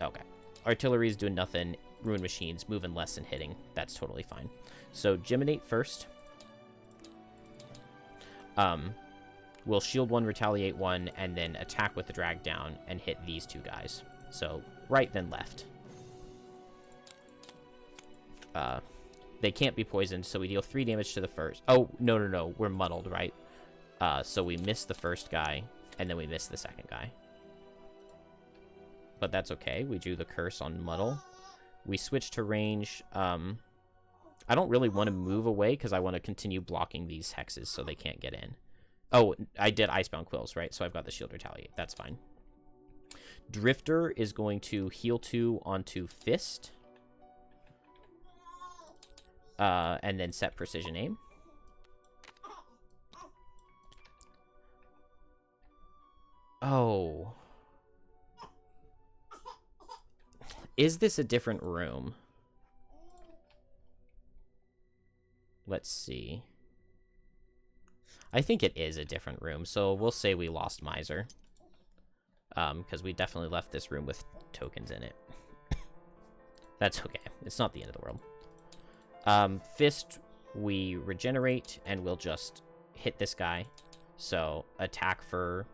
Speaker 1: Okay. Artillery's doing nothing. Rune machines moving less than hitting. That's totally fine. So Geminate first. We'll shield 1, retaliate 1, and then attack with the drag down and hit these 2 guys. So right then left. They can't be poisoned, so we deal 3 damage to the first. Oh, no. We're muddled, right? So we miss the first guy, And then we miss the second guy. But that's okay. We do the curse on Muddle. We switch to range. I don't really want to move away because I want to continue blocking these hexes so they can't get in. Oh, I did Icebound Quills, right? So I've got the Shield Retaliate. That's fine. Drifter is going to heal 2 onto Fist. And then set Precision Aim. Oh. Is this a different room? Let's see. I think it is a different room, so we'll say we lost Miser. Because we definitely left this room with tokens in it. That's okay. It's not the end of the world. Fist, we regenerate, and we'll just hit this guy. So, attack for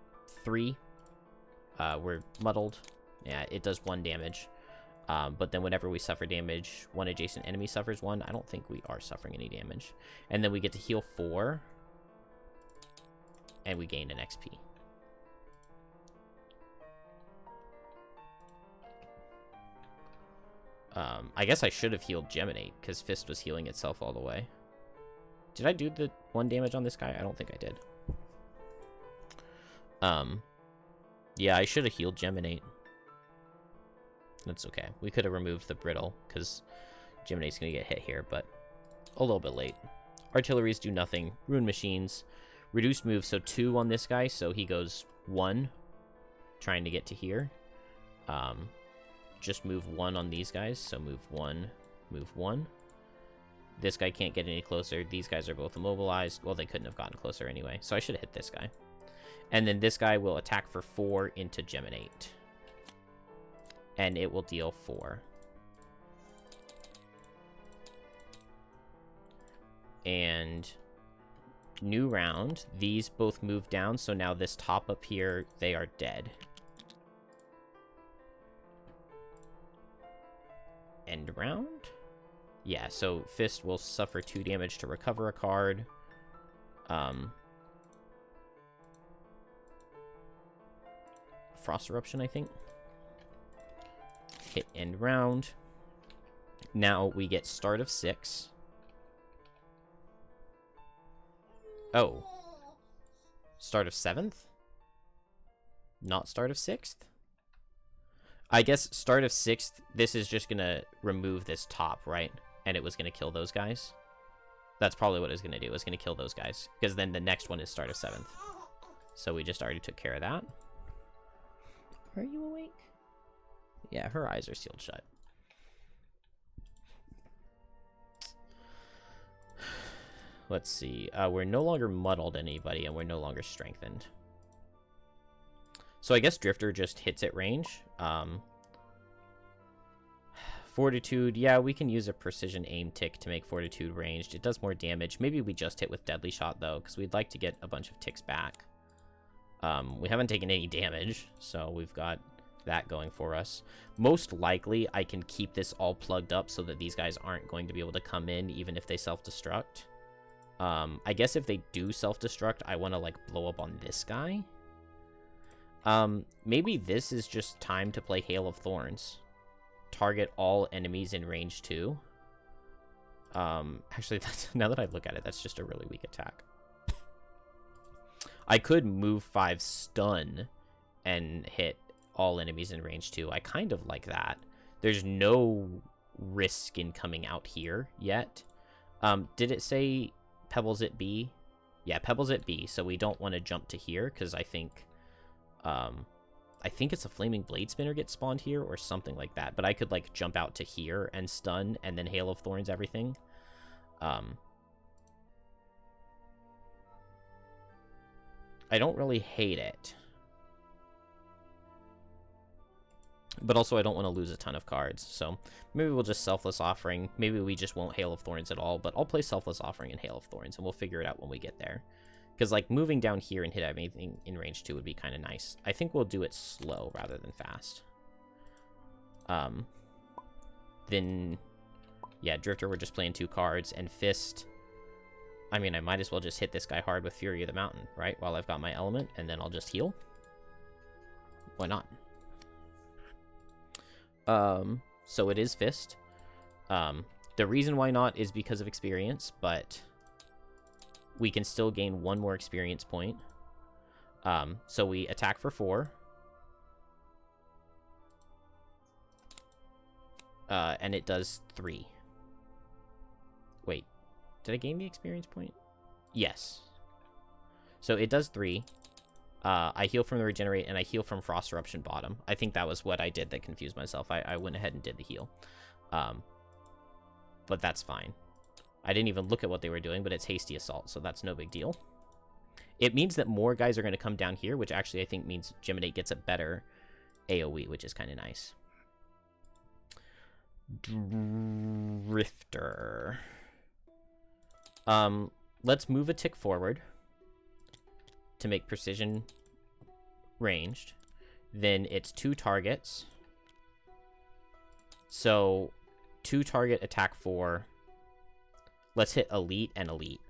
Speaker 1: 3. We're muddled. Yeah, it does 1 damage. But then whenever we suffer damage, one adjacent enemy suffers 1. I don't think we are suffering any damage. And then we get to heal 4. And we gain an XP. I guess I should have healed Geminate, because Fist was healing itself all the way. Did I do the 1 damage on this guy? I don't think I did. Yeah, I should have healed Geminate. That's okay. We could have removed the Brittle, because Geminate's going to get hit here, but a little bit late. Artilleries do nothing. Rune Machines. Reduced move, so 2 on this guy, so he goes 1, trying to get to here. Just move 1 on these guys, so move 1, move 1. This guy can't get any closer. These guys are both immobilized. Well, they couldn't have gotten closer anyway, so I should have hit this guy. And then this guy will attack for 4 into Geminate. And it will deal 4. And new round. These both move down, so now this top up here, they are dead. End round? Yeah, so Fist will suffer 2 damage to recover a card. Frost Eruption, I think. Hit end round. Now we get start of 6. Oh. Start of 7th? Not start of 6th? I guess start of 6th, this is just going to remove this top, right? And it was going to kill those guys. That's probably what it was going to do. It was going to kill those guys. Because then the next one is start of 7th. So we just already took care of that. Are you awake? Yeah, her eyes are sealed shut. Let's see. We're no longer muddled anybody, and we're no longer strengthened. So I guess Drifter just hits at range. Fortitude, yeah, we can use a precision aim tick to make Fortitude ranged. It does more damage. Maybe we just hit with Deadly Shot, though, because we'd like to get a bunch of ticks back. We haven't taken any damage, so we've got that going for us. Most likely, I can keep this all plugged up so that these guys aren't going to be able to come in, even if they self-destruct. I guess if they do self-destruct, I want to, like, blow up on this guy. Maybe this is just time to play Hail of Thorns. Target all enemies in range 2. Actually, that's, now that I look at it, that's just a really weak attack. I could move 5 stun and hit all enemies in range 2. I kind of like that. There's no risk in coming out here yet. Did it say Pebbles at B? Yeah, Pebbles at B, so we don't want to jump to here, because I think it's a Flaming Blade Spinner gets spawned here, or something like that. But I could, like, jump out to here and stun, and then Hail of Thorns everything. I don't really hate it. But also, I don't want to lose a ton of cards, so maybe we'll just Selfless Offering. Maybe we just won't Hail of Thorns at all, but I'll play Selfless Offering and Hail of Thorns, and we'll figure it out when we get there. Because, like, moving down here and hit everything in range 2 would be kind of nice. I think we'll do it slow rather than fast. Then, yeah, Drifter, we're just playing 2 cards, and Fist, I mean, I might as well just hit this guy hard with Fury of the Mountain, right? While I've got my element, and then I'll just heal. Why not? So it is Fist. The reason why not is because of experience, but we can still gain 1 more experience point. So we attack for 4. And it does 3. Wait, did I gain the experience point? Yes. So it does 3. I heal from the regenerate, and I heal from Frost Eruption bottom. I think that was what I did that confused myself. I went ahead and did the heal. But that's fine. I didn't even look at what they were doing, but it's Hasty Assault, so that's no big deal. It means that more guys are going to come down here, which actually I think means Geminate gets a better AoE, which is kind of nice. Drifter. Let's move a tick forward to make precision ranged. Then it's 2 targets. So 2 target attack 4. Let's hit elite and elite.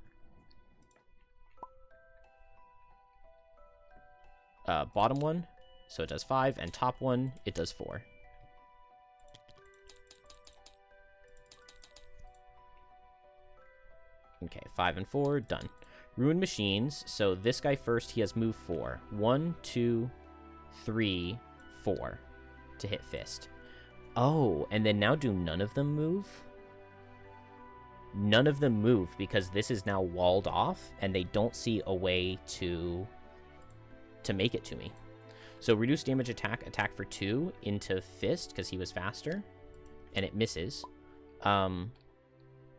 Speaker 1: Bottom one, so it does 5, and top one, it does 4. Okay, 5 and 4, done. Ruin Machines, so this guy first, he has move 4. 1, 2, 3, 4 to hit Fist. Oh, and then now do none of them move? None of them move because this is now walled off, and they don't see a way to make it to me. So reduce damage attack for 2 into Fist because he was faster, and it misses.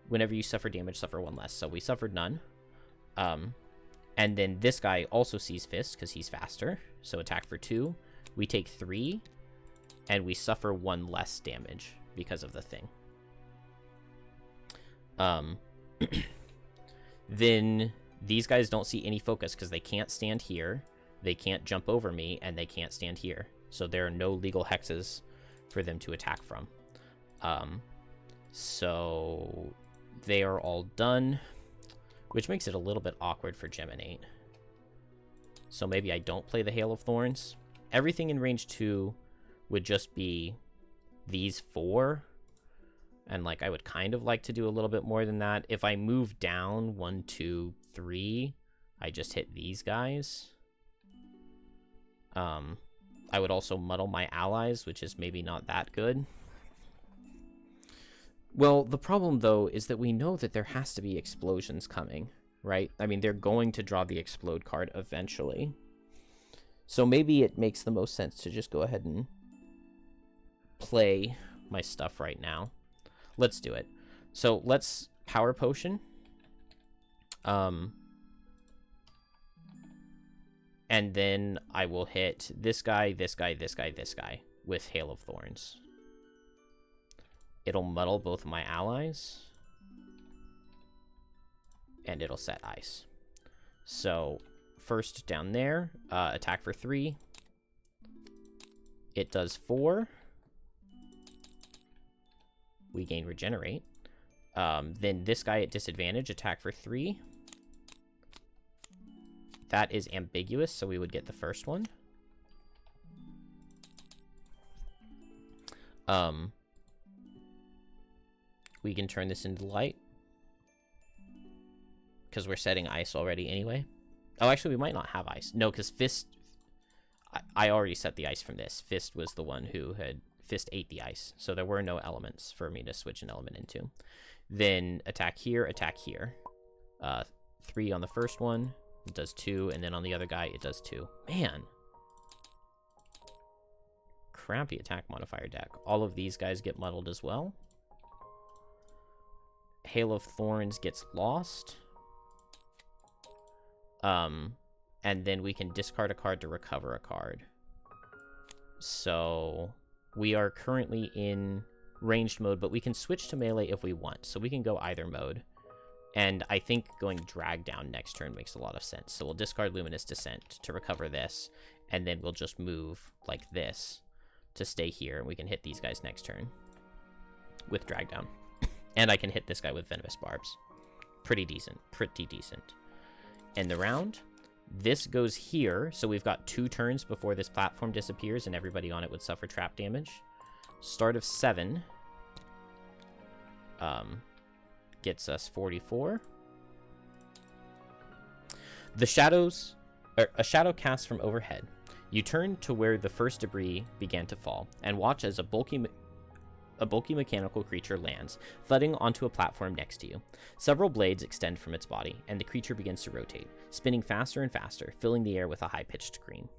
Speaker 1: Whenever you suffer damage, suffer 1 less. So we suffered none. And then this guy also sees Fist because he's faster. So attack for 2. We take 3, and we suffer 1 less damage because of the thing. Then these guys don't see any focus because they can't stand here. They can't jump over me, and they can't stand here. So there are no legal hexes for them to attack from. So they are all done, which makes it a little bit awkward for Geminate. So maybe I don't play the Hail of Thorns. Everything in range 2 would just be these 4. And, like, I would kind of like to do a little bit more than that. If I move down 1, 2, 3, I just hit these guys. I would also muddle my allies, which is maybe not that good. Well, the problem, though, is that we know that there has to be explosions coming, right? I mean, they're going to draw the explode card eventually. So maybe it makes the most sense to just go ahead and play my stuff right now. Let's do it. So let's Power Potion. And then I will hit this guy, this guy, this guy, this guy with Hail of Thorns. It'll muddle both of my allies. And it'll set ice. So first down there, attack for 3. It does 4. We gain regenerate. Then this guy at disadvantage, attack for 3. That is ambiguous, so we would get the first one. We can turn this into light, because we're setting ice already anyway. Oh, actually, we might not have ice. No, because Fist... I already set the ice from this. Fist was the one who had... Fist ate the ice, so there were no elements for me to switch an element into. Then attack here, attack here. 3 on the first one. It does 2, and then on the other guy, it does 2. Man. Crappy attack modifier deck. All of these guys get muddled as well. Hail of Thorns gets lost. And then we can discard a card to recover a card. So we are currently in ranged mode, but we can switch to melee if we want. So we can go either mode. And I think going drag down next turn makes a lot of sense. So we'll discard Luminous Descent to recover this, and then we'll just move like this to stay here, and we can hit these guys next turn with drag down. And I can hit this guy with Venomous Barbs. Pretty decent. Pretty decent. End the round. This goes here, so we've got 2 turns before this platform disappears and everybody on it would suffer trap damage. Start of 7 gets us 44. The shadows, a shadow cast from overhead. You turn to where the first debris began to fall and watch as a bulky mechanical creature lands, thudding onto a platform next to you. Several blades extend from its body, and the creature begins to rotate, spinning faster and faster, filling the air with a high-pitched scream.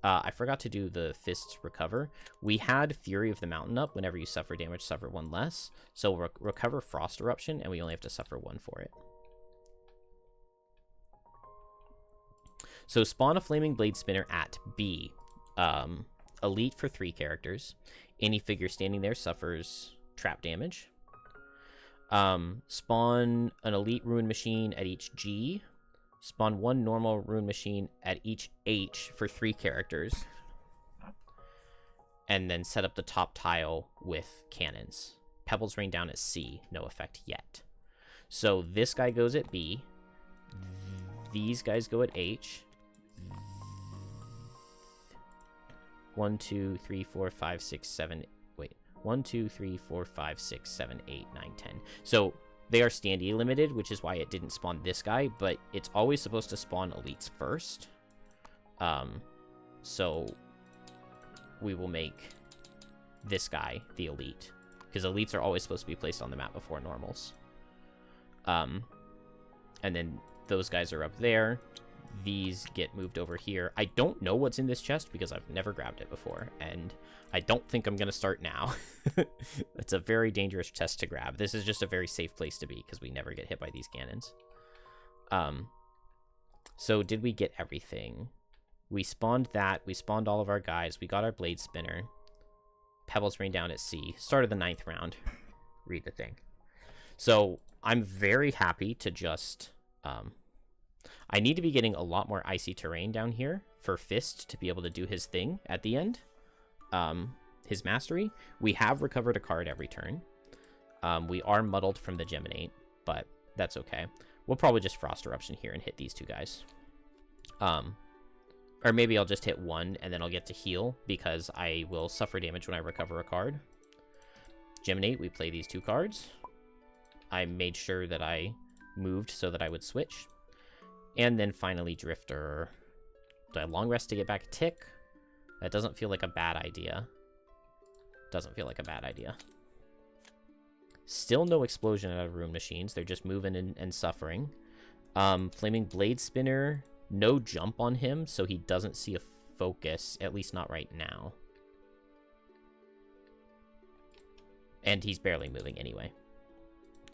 Speaker 1: I forgot to do the fist's recover. We had Fury of the Mountain up. Whenever you suffer damage, suffer 1 less. So recover Frost Eruption, and we only have to suffer 1 for it. So spawn a Flaming Blade Spinner at B. Elite for 3 characters. Any figure standing there suffers trap damage. Spawn an Elite Ruin Machine at each G. Spawn 1 normal Ruin Machine at each H for 3 characters. And then set up the top tile with cannons. Pebbles rain down at C. No effect yet. So this guy goes at B. These guys go at H. 1, 2, 3, 4, 5, 6, 7. Wait. 1, 2, 3, 4, 5, 6, 7, 8, 9, 10. So they are standee limited, which is why it didn't spawn this guy, but it's always supposed to spawn elites first. So we will make this guy the elite, because elites are always supposed to be placed on the map before normals. And then those guys are up there. These get moved over here. I don't know what's in this chest because I've never grabbed it before, and I don't think I'm going to start now. It's a very dangerous chest to grab. This is just a very safe place to be because we never get hit by these cannons. So did we get everything? We spawned that. We spawned all of our guys. We got our Blade Spinner. Pebbles rain down at C. Started the 9th round. Read the thing. So I'm very happy to just... I need to be getting a lot more icy terrain down here for Fist to be able to do his thing at the end. His mastery. We have recovered a card every turn. We are muddled from the Geminate, but that's okay. We'll probably just Frost Eruption here and hit these 2 guys. Or maybe I'll just hit 1 and then I'll get to heal because I will suffer damage when I recover a card. Geminate, we play these 2 cards. I made sure that I moved so that I would switch. And then finally Drifter. Do I long rest to get back a tick? That doesn't feel like a bad idea. Doesn't feel like a bad idea. Still no explosion out of Ruin Machines. They're just moving and suffering. Flaming Blade Spinner. No jump on him, so he doesn't see a focus. At least not right now. And he's barely moving anyway.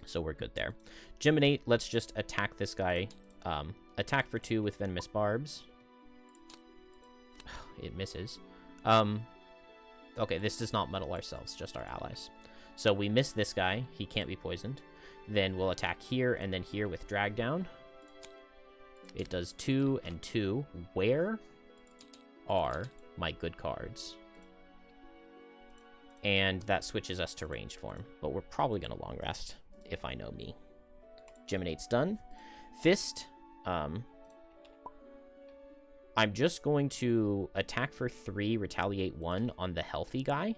Speaker 1: So we're good there. Geminate, let's just attack this guy. Attack for 2 with Venomous Barbs. It misses. Okay, this does not muddle ourselves, just our allies. So we miss this guy. He can't be poisoned. Then we'll attack here and then here with Drag Down. It does 2 and 2. Where are my good cards? And that switches us to ranged form. But we're probably going to long rest, if I know me. Geminate's done. Fist. I'm just going to attack for 3, retaliate 1 on the healthy guy.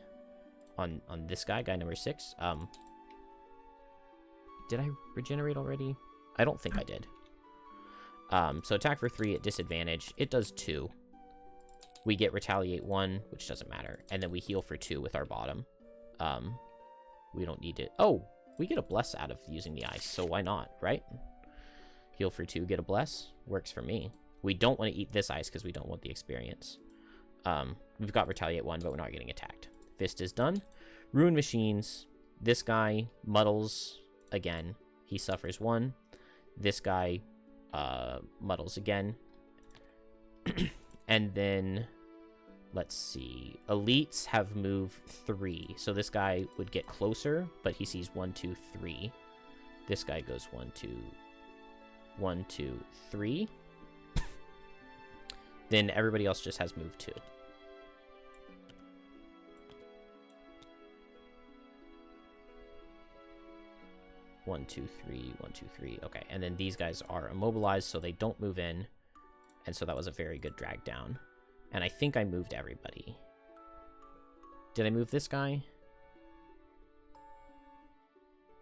Speaker 1: On this guy number 6. Did I regenerate already? I don't think I did. So attack for 3 at disadvantage. It does 2. We get retaliate 1, which doesn't matter. And then we heal for 2 with our bottom. We don't need it. Oh, we get a bless out of using the ice, so why not, right? Heal for 2, get a bless. Works for me. We don't want to eat this ice because we don't want the experience. We've got retaliate 1, but we're not getting attacked. Fist is done. Ruin Machines. This guy muddles again. He suffers 1. This guy muddles again. And then, let's see. Elites have moved 3. So this guy would get closer, but he sees 1, 2, 3. This guy goes 1, 2, 1, 2, 3. Then everybody else just has moved 2. One, two, three, 1, 2, 3. Okay, and then these guys are immobilized, so they don't move in. And so that was a very good drag down. And I think I moved everybody. Did I move this guy?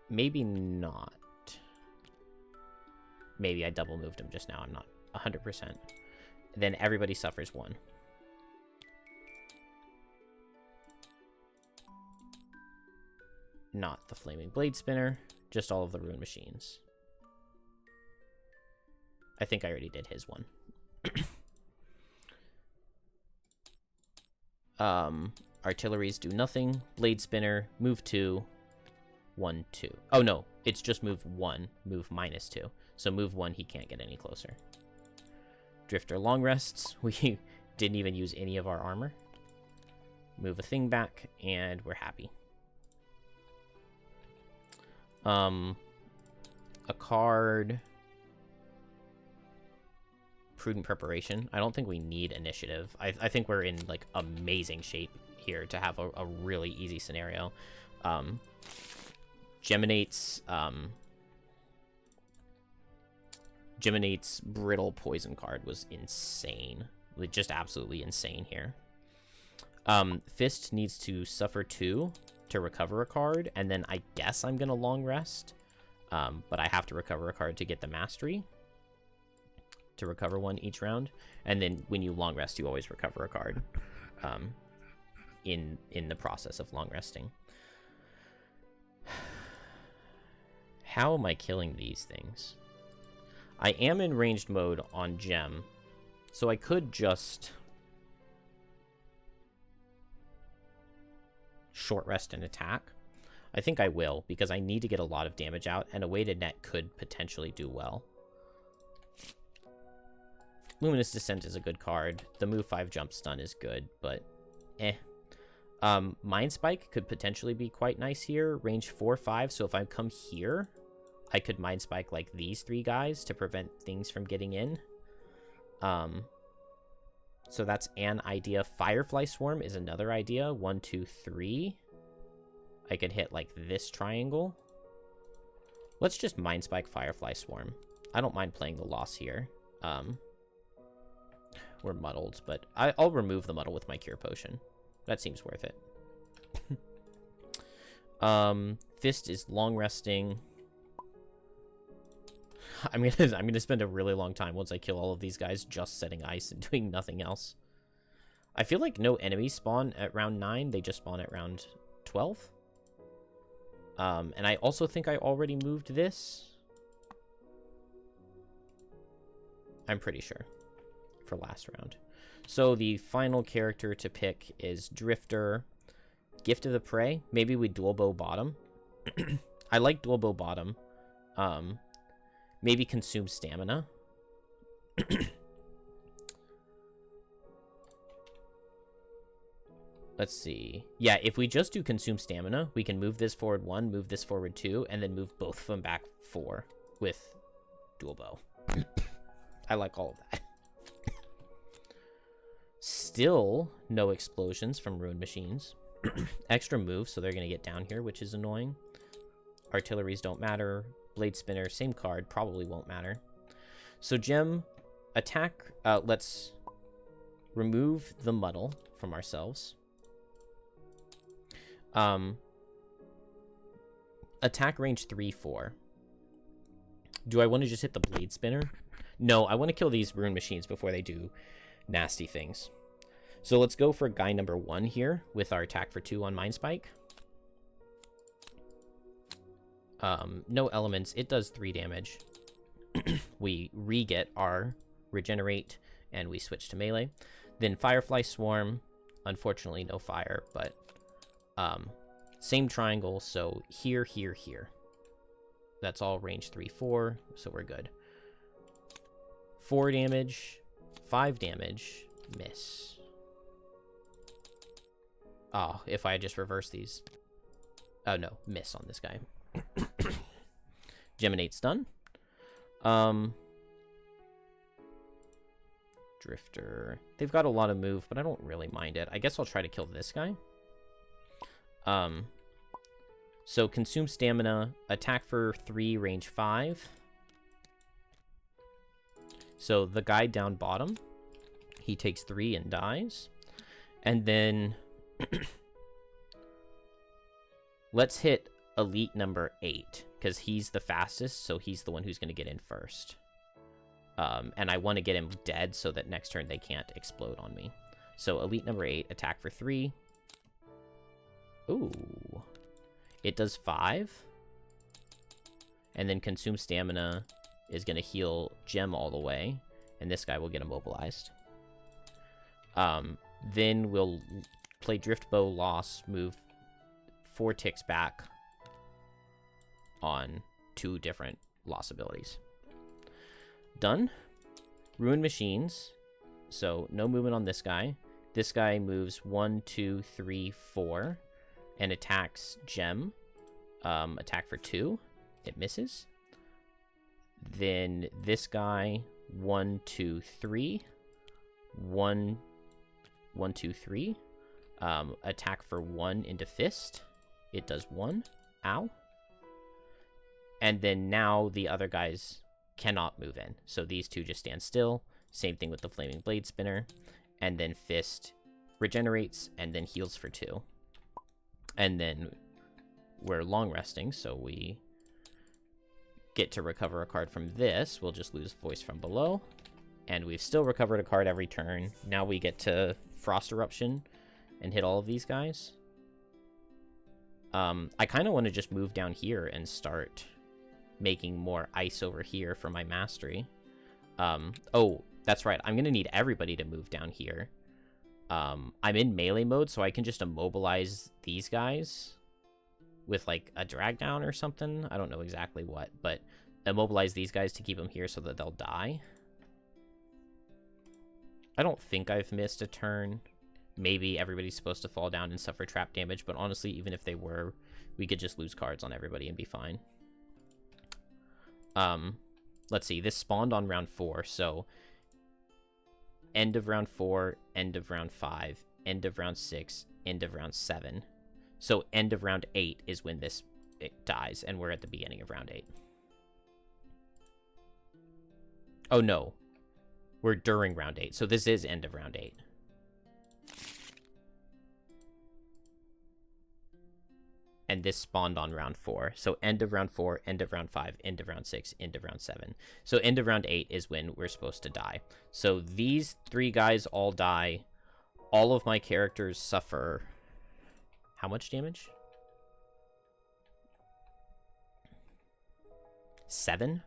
Speaker 1: Maybe not. Maybe I double moved him just now. I'm not 100%. Then everybody suffers 1. Not the Flaming Blade Spinner. Just all of the Rune Machines. I think I already did his one. Artilleries do nothing. Blade Spinner, move 2. 1, 2. Oh, no. It's just move 1. Move -2. So move 1, he can't get any closer. Drifter long rests. We didn't even use any of our armor. Move a thing back, and we're happy. A card. Prudent Preparation. I don't think we need initiative. I think we're in, like, amazing shape here to have a really easy scenario. Geminate's Brittle Poison card was insane. Like, just absolutely insane here. Fist needs to suffer 2 to recover a card, and then I guess I'm gonna long rest. But I have to recover a card to get the mastery. To recover 1 each round. And then when you long rest, you always recover a card. In the process of long resting. How am I killing these things? I am in ranged mode on Gem, so I could just short rest and attack. I think I will, because I need to get a lot of damage out, and a weighted net could potentially do well. Luminous Descent is a good card. The move 5 jump stun is good, but eh. Mind Spike could potentially be quite nice here. Range 4, 5, so if I come here, I could Mind Spike like these 3 guys to prevent things from getting in. So that's an idea. Firefly Swarm is another idea. 1, 2, 3. I could hit like this triangle. Let's just Mind Spike Firefly Swarm. I don't mind playing the loss here. We're muddled, but I'll remove the muddle with my Cure Potion. That seems worth it. Fist is long resting. I'm gonna spend a really long time once I kill all of these guys just setting ice and doing nothing else. I feel like no enemies spawn at round 9, they just spawn at round 12. And I also think I already moved this. I'm pretty sure. For last round. So the final character to pick is Drifter. Gift of the Prey. Maybe we dual bow bottom. I like dual bow bottom. Maybe consume stamina. Let's see. Yeah, if we just do consume stamina, we can move this forward 1, move this forward 2, and then move both of them back 4 with dual bow. I like all of that. Still no explosions from Rune Machines. Extra move, so they're going to get down here, which is annoying. Artilleries don't matter. Blade Spinner, same card, probably won't matter. So Gem, attack. Let's remove the muddle from ourselves. Attack range 3, 4. Do I want to just hit the Blade Spinner? No, I want to kill these Rune Machines before they do nasty things. So let's go for guy number 1 here with our attack for 2 on Mind Spike. No elements. It does 3 damage. We re-get our regenerate, and we switch to melee. Then Firefly Swarm. Unfortunately, no fire, but same triangle. So here, here, here. That's all range 3, 4, so we're good. 4 damage, 5 damage, miss. Oh, if I just reverse these. Oh, no, miss on this guy. Geminate stun. Drifter. They've got a lot of move, but I don't really mind it. I guess I'll try to kill this guy. So consume stamina, attack for 3, range 5. So the guy down bottom, he takes 3 and dies. And then let's hit elite number 8, because he's the fastest, so he's the one who's going to get in first. And I want to get him dead so that next turn they can't explode on me. So elite number 8, attack for 3. Ooh. It does 5. And then consume stamina is going to heal Gem all the way. And this guy will get immobilized. Then we'll play Driftbow Loss, move 4 ticks back on 2 different loss abilities. Done. Ruin Machines. So no movement on this guy. This guy moves 1, 2, 3, 4 and attacks Gem. Attack for 2. It misses. Then this guy 1, 2, 3. 1, 1, 2, 3. Attack for 1 into Fist. It does 1. Ow. And then now the other guys cannot move in. So these 2 just stand still. Same thing with the Flaming Blade Spinner. And then Fist regenerates and then heals for 2. And then we're long resting, so we get to recover a card from this. We'll just lose Voice from Below. And we've still recovered a card every turn. Now we get to Frost Eruption and hit all of these guys. I kind of want to just move down here and start making more ice over here for my mastery. Oh, that's right. I'm going to need everybody to move down here. I'm in melee mode, so I can just immobilize these guys with, like, a drag down or something. I don't know exactly what, but immobilize these guys to keep them here so that they'll die. I don't think I've missed a turn. Maybe everybody's supposed to fall down and suffer trap damage, but honestly, even if they were, we could just lose cards on everybody and be fine. Let's see. This spawned on round 4, so end of round 4, end of round 5, end of round 6, end of round 7. So end of round 8 is when it dies, and we're at the beginning of round 8. Oh, no. We're during round 8, so this is end of round 8. And this spawned on round 4. So end of round 4, end of round 5, end of round 6, end of round 7. So end of round 8 is when we're supposed to die. So these 3 guys all die. All of my characters suffer... How much damage? 7?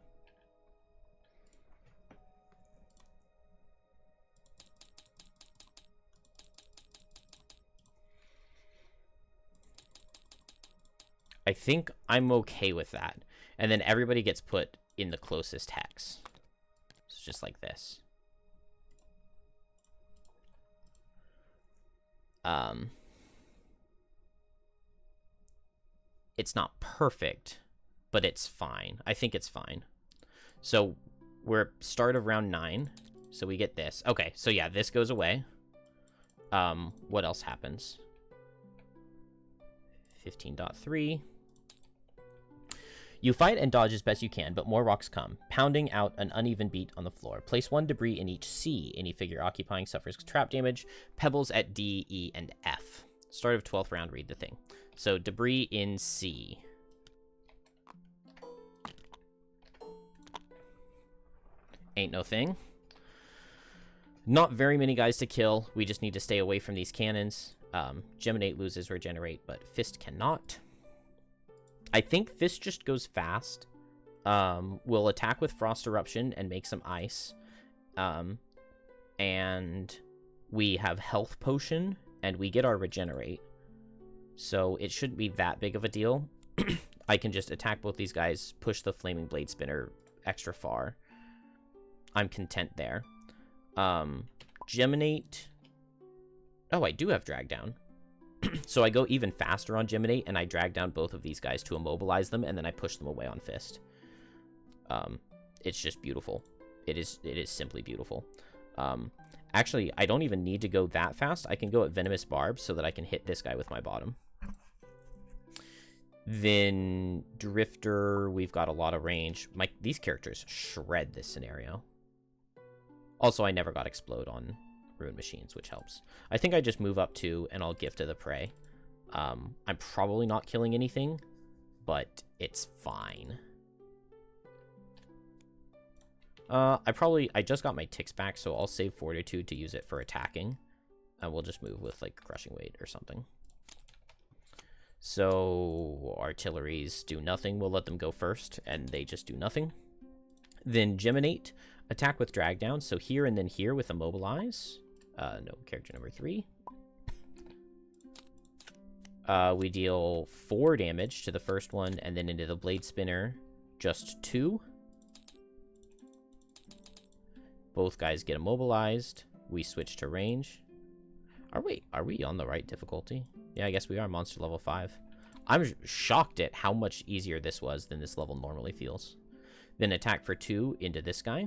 Speaker 1: I think I'm okay with that. And then everybody gets put in the closest hex. It's just like this. It's not perfect, but it's fine. I think it's fine. So we're start of round 9. So we get this. Okay, so yeah, this goes away. What else happens? 15.3. You fight and dodge as best you can, but more rocks come, pounding out an uneven beat on the floor. Place 1 debris in each C. Any figure occupying suffers trap damage. Pebbles at D, E, and F. Start of 12th round, read the thing. So debris in C. Ain't no thing. Not very many guys to kill. We just need to stay away from these cannons. Geminate loses regenerate, but Fist cannot. I think Fist just goes fast. We'll attack with Frost Eruption and make some ice. And we have Health Potion, and we get our regenerate. So it shouldn't be that big of a deal. I can just attack both these guys, push the Flaming Blade Spinner extra far. I'm content there. Geminate. Oh, I do have drag down. So I go even faster on Geminate, and I drag down both of these guys to immobilize them, and then I push them away on Fist. It's just beautiful. It is simply beautiful. Actually, I don't even need to go that fast. I can go at Venomous Barb so that I can hit this guy with my bottom. Then Drifter, we've got a lot of range. These characters shred this scenario. Also, I never got Explode on Rune Machines, which helps. I think I just move up 2, and I'll Gift of the Prey. I'm probably not killing anything, but it's fine. I just got my ticks back, so I'll save Fortitude to use it for attacking. And we'll just move with, like, Crushing Weight or something. So, Artilleries do nothing. We'll let them go first, and they just do nothing. Then Geminate, attack with Drag Down. So here and then here with Immobilize. No, character number 3. We deal 4 damage to the first one, and then into the Blade Spinner, just 2. Both guys get immobilized. We switch to range. Are we on the right difficulty? Yeah, I guess we are. Monster level 5. I'm shocked at how much easier this was than this level normally feels. Then attack for 2 into this guy.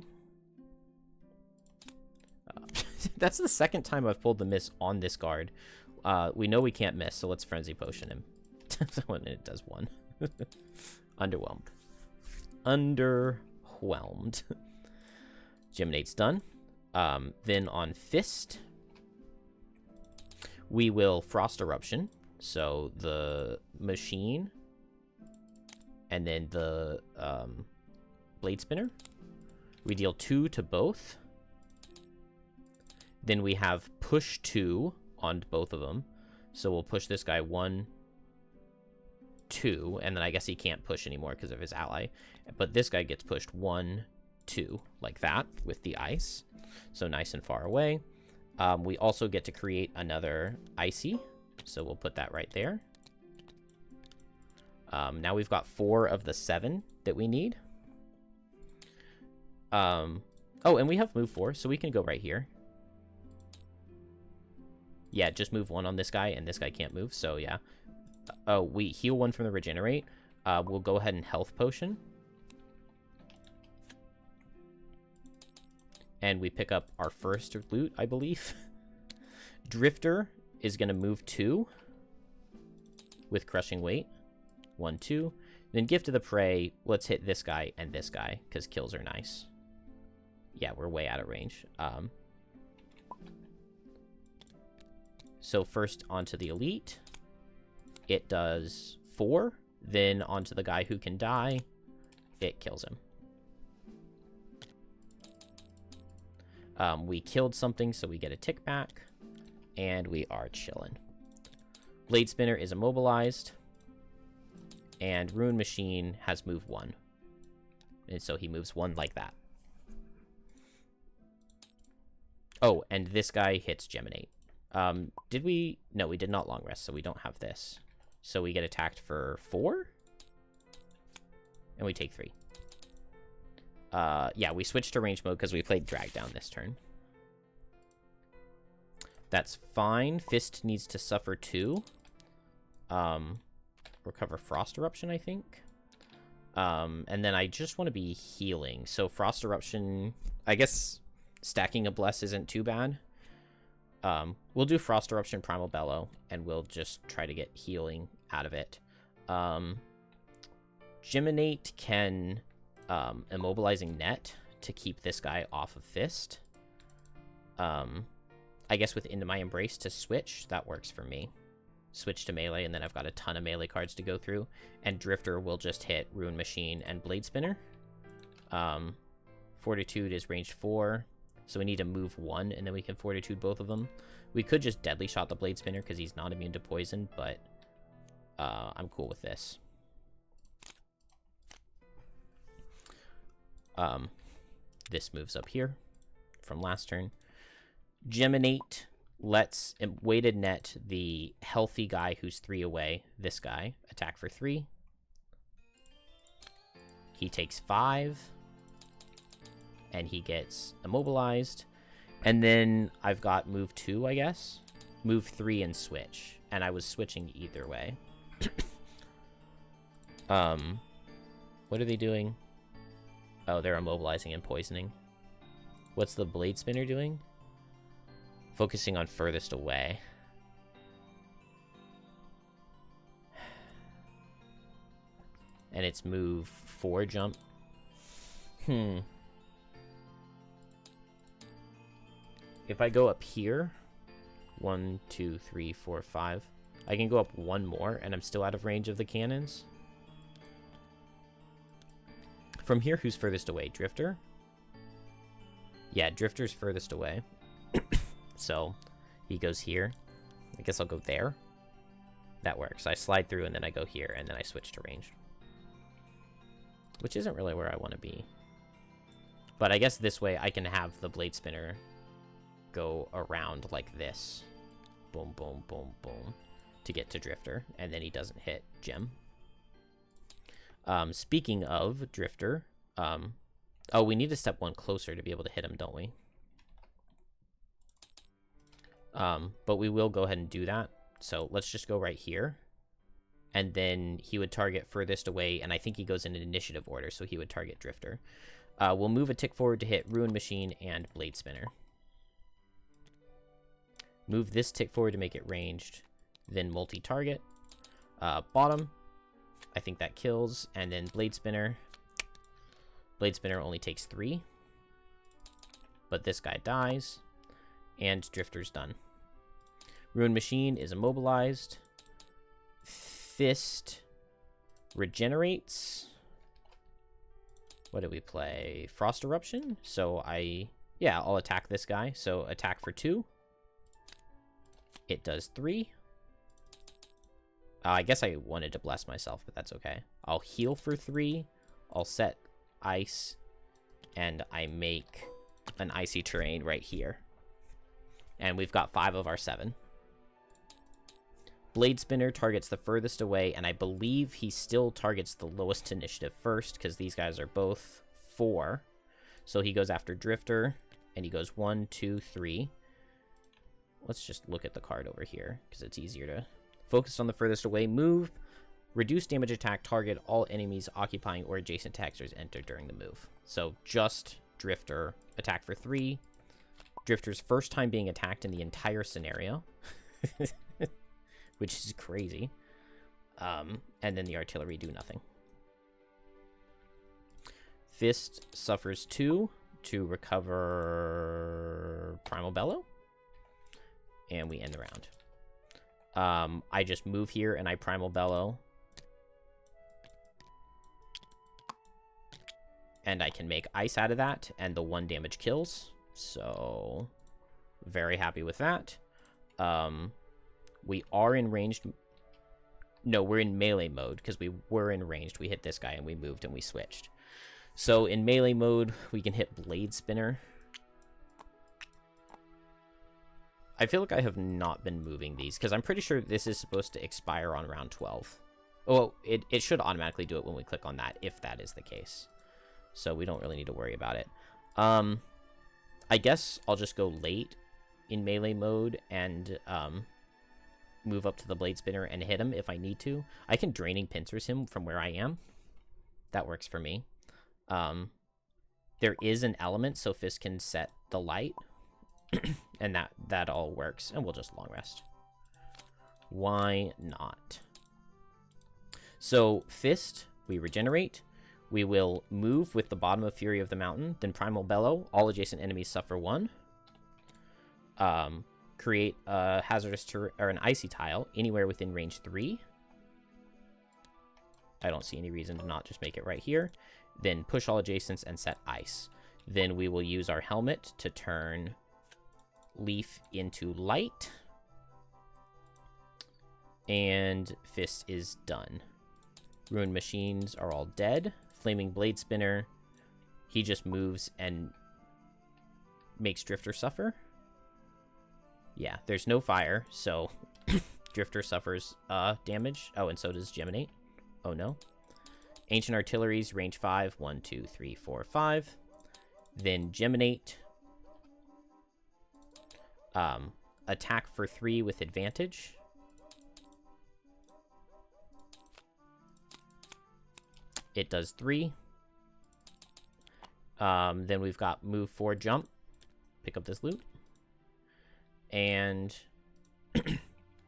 Speaker 1: That's the second time I've pulled the miss on this guard. We know we can't miss, so let's Frenzy Potion him. And it does 1. Underwhelmed. Underwhelmed. Geminate's done. Then on Fist, we will Frost Eruption. So the machine, and then the Blade Spinner. We deal 2 to both. Then we have push 2 on both of them. So we'll push this guy 1, 2, and then I guess he can't push anymore because of his ally. But this guy gets pushed 1, 2, like that, with the ice. So nice and far away. We also get to create another Icy. So we'll put that right there. Now we've got 4 of the 7 that we need. Oh, and we have move 4, so we can go right here. Yeah, just move 1 on this guy, and this guy can't move, so yeah. Oh, we heal 1 from the regenerate. We'll go ahead and health potion. And we pick up our first loot, I believe. Drifter is going to move 2 with Crushing Weight. 1, 2. Then Gift of the Prey. Let's hit this guy and this guy, because kills are nice. Yeah, we're way out of range. So first onto the Elite. It does 4. Then onto the guy who can die. It kills him. We killed something, so we get a tick back. And we are chilling. Blade Spinner is immobilized. And Rune Machine has move 1. And so he moves 1 like that. Oh, and this guy hits Geminate. Did we? No, we did not long rest, so we don't have this. So we get attacked for 4. And we take 3. Yeah, we switched to range mode because we played Drag Down this turn. That's fine. Fist needs to suffer 2. Recover Frost Eruption, I think. And then I just want to be healing. So Frost Eruption, I guess stacking a Bless isn't too bad. We'll do Frost Eruption, Primal Bellow, and we'll just try to get healing out of it. Geminate can immobilizing net to keep this guy off of Fist. I guess with Into My Embrace to switch, that works for me. Switch to melee, and then I've got a ton of melee cards to go through. And Drifter will just hit Rune Machine and Blade Spinner. Fortitude is range 4, so we need to move 1, and then we can Fortitude both of them. We could just Deadly Shot the Blade Spinner because he's not immune to poison, but I'm cool with this. This moves up here from last turn. Geminate lets weighted net the healthy guy who's 3 away, this guy, attack for 3. He takes 5. And he gets immobilized. And then I've got move 2, I guess. Move 3 and switch. And I was switching either way. What are they doing? Oh, they're immobilizing and poisoning. What's the Blade Spinner doing? Focusing on furthest away. And it's move 4 jump. if I go up here, 1, 2, 3, 4, 5, I can go up one more, and I'm still out of range of the cannons. From here, who's furthest away? Drifter? Yeah, Drifter's furthest away. So, he goes here. I guess I'll go there. That works. I slide through, and then I go here, and then I switch to ranged. Which isn't really where I want to be. But I guess this way I can have the blade spinner go around like this. Boom, boom, boom, boom. To get to Drifter. And then he doesn't hit Gem. Speaking of Drifter. Oh, we need to step one closer to be able to hit him, don't we? But we will go ahead and do that. So let's just go right here. And then he would target furthest away. And I think he goes in an initiative order. So he would target Drifter. We'll move a tick forward to hit Ruin Machine and Blade Spinner. Move this tick forward to make it ranged. Then multi-target. Bottom. I think that kills. And then Blade Spinner. Blade Spinner only takes 3. But this guy dies. And Drifter's done. Ruin Machine is immobilized. Fist regenerates. What did we play? Frost Eruption. So I'll attack this guy. So attack for 2. It does 3. I guess I wanted to bless myself, but that's okay. I'll heal for 3. I'll set ice. And I make an icy terrain right here. And we've got 5 of our 7. Blade Spinner targets the furthest away, and I believe he still targets the lowest initiative first, because these guys are both 4. So he goes after Drifter, and he goes 1, 2, 3. Let's just look at the card over here, because it's easier to focus on the furthest away. Move, reduce damage attack, target all enemies occupying or adjacent to Hexers enter during the move. So just Drifter, attack for 3. Drifter's first time being attacked in the entire scenario. Which is crazy. And then the artillery do nothing. Fist suffers 2 to recover Primal Bellow. And we end the round. I just move here and I Primal Bellow. And I can make ice out of that. And the 1 damage kills. So, very happy with that. We are in ranged... No, we're in melee mode, because we were in ranged. We hit this guy, and we moved, and we switched. So, in melee mode, we can hit Blade Spinner. I feel like I have not been moving these, because I'm pretty sure this is supposed to expire on round 12. Well, it should automatically do it when we click on that, if that is the case. So, we don't really need to worry about it. I guess I'll just go late in melee mode, and... move up to the Blade Spinner and hit him if I need to. I can Draining Pincers him from where I am. That works for me. There is an element, so Fist can set the light. And that all works. And we'll just long rest. Why not? So, Fist, we regenerate. We will move with the bottom of Fury of the Mountain. Then Primal Bellow. All adjacent enemies suffer 1. Create a hazardous or an icy tile anywhere within range 3. I don't see any reason to not just make it right here. Then push all adjacents and set ice. Then we will use our helmet to turn Leaf into light. And Fist is done. Ruined Machines are all dead. Flaming Blade Spinner. He just moves and makes Drifter suffer. Yeah, there's no fire, so Drifter suffers damage. Oh, and so does Geminate. Oh, no. Ancient Artillery's range 5. 1, 2, 3, 4, 5. Then Geminate. Attack for 3 with advantage. It does 3. Then we've got move 4, jump. Pick up this loot. And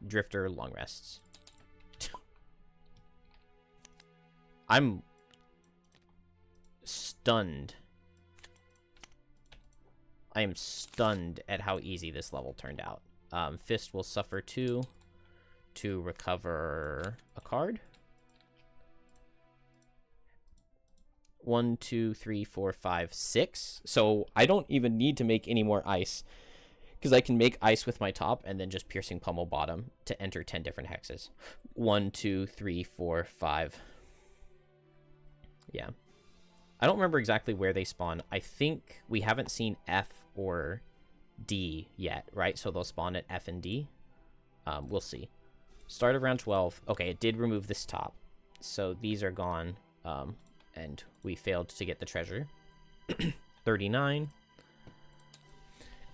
Speaker 1: Drifter long rests. I'm stunned I am stunned at how easy this level turned out. Fist will suffer 2 to recover a card. 1, 2, 3, 4, 5, 6. So I don't even need to make any more ice, because I can make ice with my top and then just piercing pummel bottom to enter 10 different hexes. 1, 2, 3, 4, 5. Yeah. I don't remember exactly where they spawn. I think we haven't seen F or D yet, right? So they'll spawn at F and D. We'll see. Start of round 12. Okay, it did remove this top. So these are gone. And we failed to get the treasure. 39.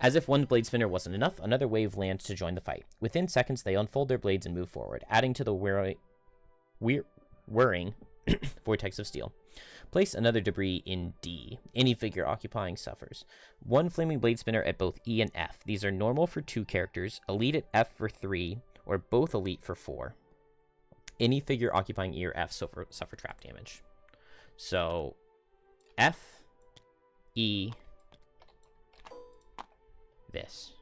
Speaker 1: As if one blade spinner wasn't enough, another wave lands to join the fight. Within seconds, they unfold their blades and move forward, adding to the whirring vortex of steel. Place another debris in D. Any figure occupying suffers. One flaming blade spinner at both E and F. These are normal for 2 characters, elite at F for 3, or both elite for 4. Any figure occupying E or F suffer trap damage. So, F, E, this.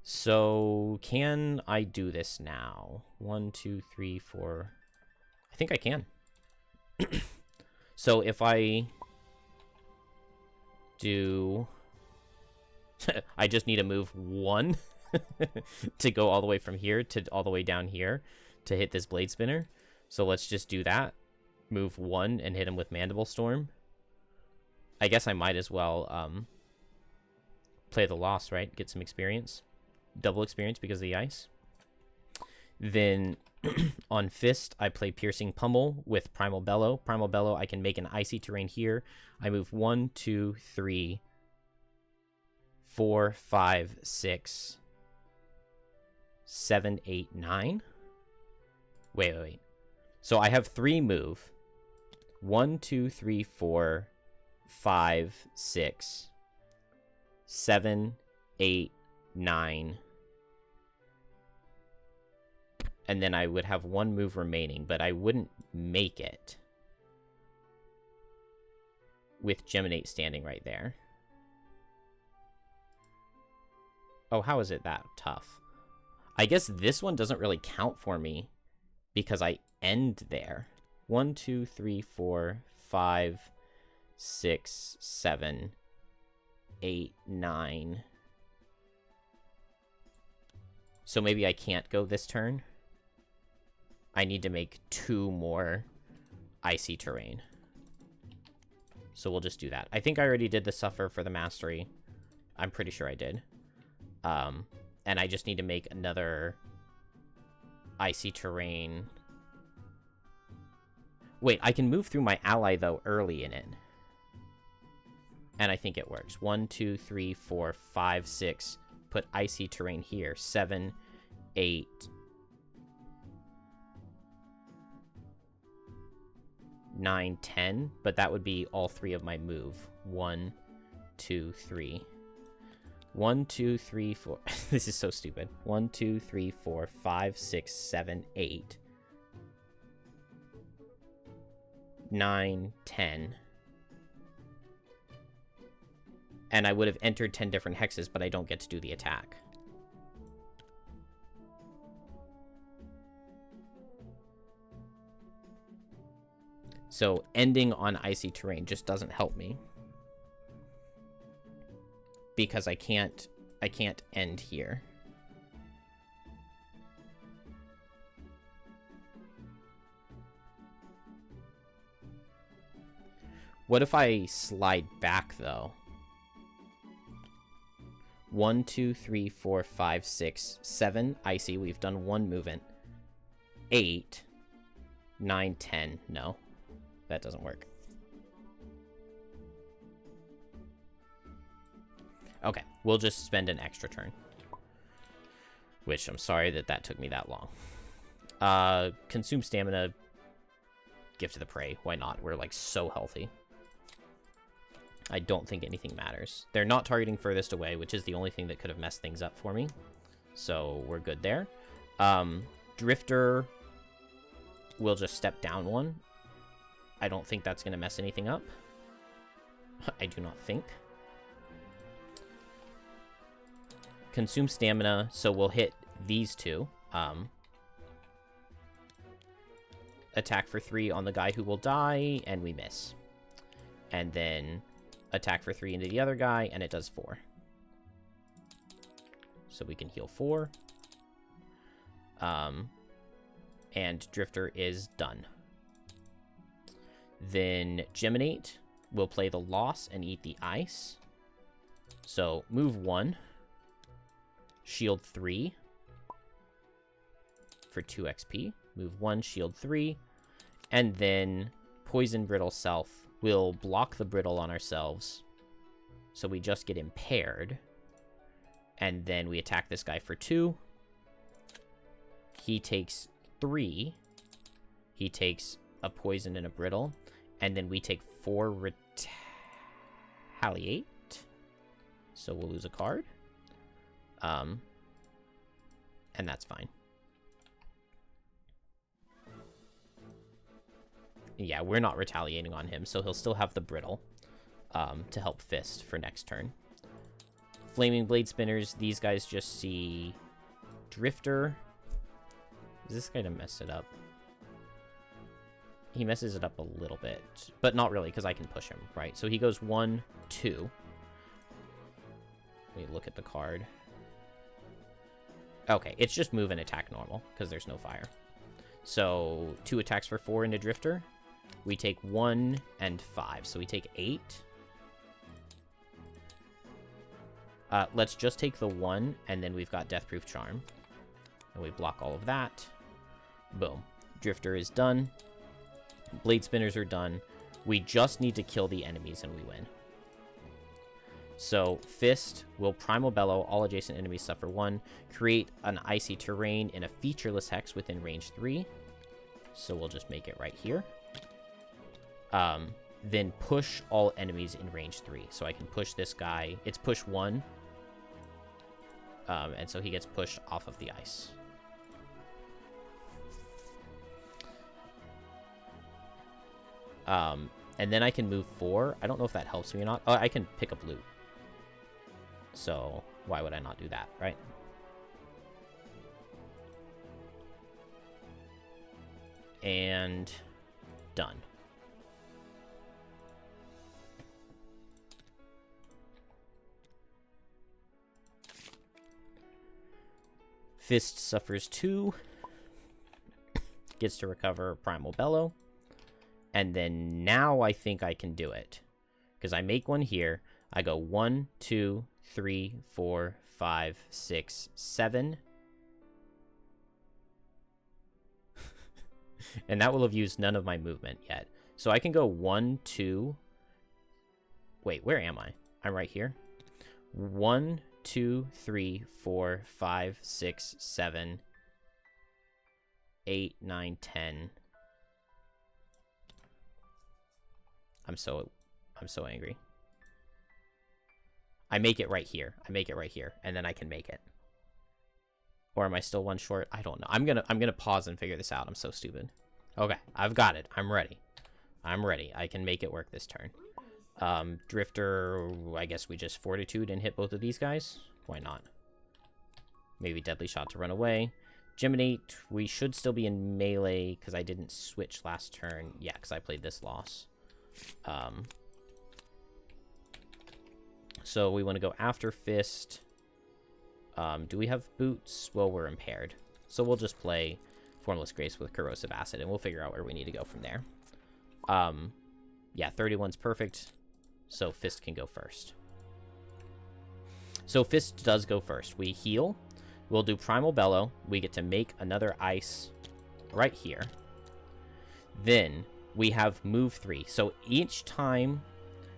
Speaker 1: So, can I do this now? 1, 2, 3, 4. I think I can. So, if I do... I just need to move 1 to go all the way from here to all the way down here to hit this blade spinner. So let's just do that. Move 1 and hit him with Mandible Storm. I guess I might as well play the loss, right? Get some experience. Double experience because of the ice. Then on Fist, I play Piercing Pummel with Primal Bellow. Primal Bellow, I can make an icy terrain here. I move 1, 2, 3, 4, 5, 6, 7, 8, 9. Wait. So I have 3 move. 1, 2, 3, 4, 5, 6, 7, 8, 9. And then I would have 1 move remaining, but I wouldn't make it with Geminate standing right there. Oh, how is it that tough? I guess this one doesn't really count for me because I end there. 1, 2, 3, 4, 5, 6, 7, 8, 9. So maybe I can't go this turn. I need to make 2 more icy terrain. So we'll just do that. I think I already did the suffer for the mastery. I'm pretty sure I did. And I just need to make another icy terrain. Wait, I can move through my ally, though, early in it. And I think it works. 1, 2, 3, 4, 5, 6. Put icy terrain here. 7, 8. 9, 10. But that would be all 3 of my move. 1, 2, 3. 1, 2, 3, 4. This is so stupid. 1, 2, 3, 4, 5, 6, 7, 8. 9, 10. And I would have entered 10 different hexes, but I don't get to do the attack. So ending on icy terrain just doesn't help me. Because I can't end here. What if I slide back, though? 1, 2, 3, 4, 5, 6, 7. Icy. We've done 1 movement. 8, 9, 10. No. That doesn't work. Okay. We'll just spend an extra turn. Which, I'm sorry that took me that long. Consume stamina. Gift of the Prey. Why not? We're, like, so healthy. I don't think anything matters. They're not targeting furthest away, which is the only thing that could have messed things up for me. So we're good there. Drifter will just step down 1. I don't think that's going to mess anything up. I do not think. Consume stamina, so we'll hit these two. Attack for 3 on the guy who will die, and we miss. And then attack for 3 into the other guy, and it does 4. So we can heal 4. And Drifter is done. Then Geminate will play the loss and eat the ice. So move 1. Shield 3 for 2 XP. Move 1, shield 3. And then Poison Brittle Self will block the Brittle on ourselves. So we just get impaired. And then we attack this guy for 2. He takes 3. He takes a Poison and a Brittle. And then we take 4 Retaliate. So we'll lose a card. And that's fine. Yeah, we're not retaliating on him, so he'll still have the Brittle to help Fist for next turn. Flaming Blade Spinners, these guys just see Drifter. Is this guy to mess it up? He messes it up a little bit, but not really, because I can push him, right? So he goes 1, 2. Let me look at the card. Okay, it's just move and attack normal, because there's no fire. So 2 attacks for 4 into Drifter. We take 1 and 5, so we take 8. Let's just take the 1, and then we've got Deathproof Charm. And we block all of that. Boom. Drifter is done. Blade Spinners are done. We just need to kill the enemies and we win. So Fist will Primal Bellow. All adjacent enemies suffer 1. Create an icy terrain in a featureless hex within range 3. So we'll just make it right here. Then push all enemies in range 3. So I can push this guy. It's push 1. And so he gets pushed off of the ice. And then I can move 4. I don't know if that helps me or not. Oh, I can pick up loot. So why would I not do that, right? And done. Fist suffers 2. Gets to recover Primal Bellow. And then now I think I can do it. Because I make one here. I go 1, 2, 3, 4, 5, 6, 7. And that will have used none of my movement yet. So I can go 1, 2. Wait, where am I? I'm right here. 1, 2, 3, 4, 5, 6, 7, 8, 9, 10. I'm so angry. I make it right here. I make it right here, and then I can make it. Or am I still 1 short? I don't know. I'm gonna pause and figure this out. I'm so stupid. Okay, I've got it. I'm ready. I'm ready. I can make it work this turn. Drifter, I guess we just Fortitude and hit both of these guys. Why not? Maybe Deadly Shot to run away. Geminate, we should still be in melee because I didn't switch last turn. Yeah, because I played this loss. So we want to go after Fist. Do we have boots? Well, we're impaired. So we'll just play Formless Grace with Corrosive Acid, and we'll figure out where we need to go from there. Yeah, 31's perfect. So Fist can go first. So Fist does go first. We heal. We'll do Primal Bellow. We get to make another ice right here. Then we have move 3. So each time,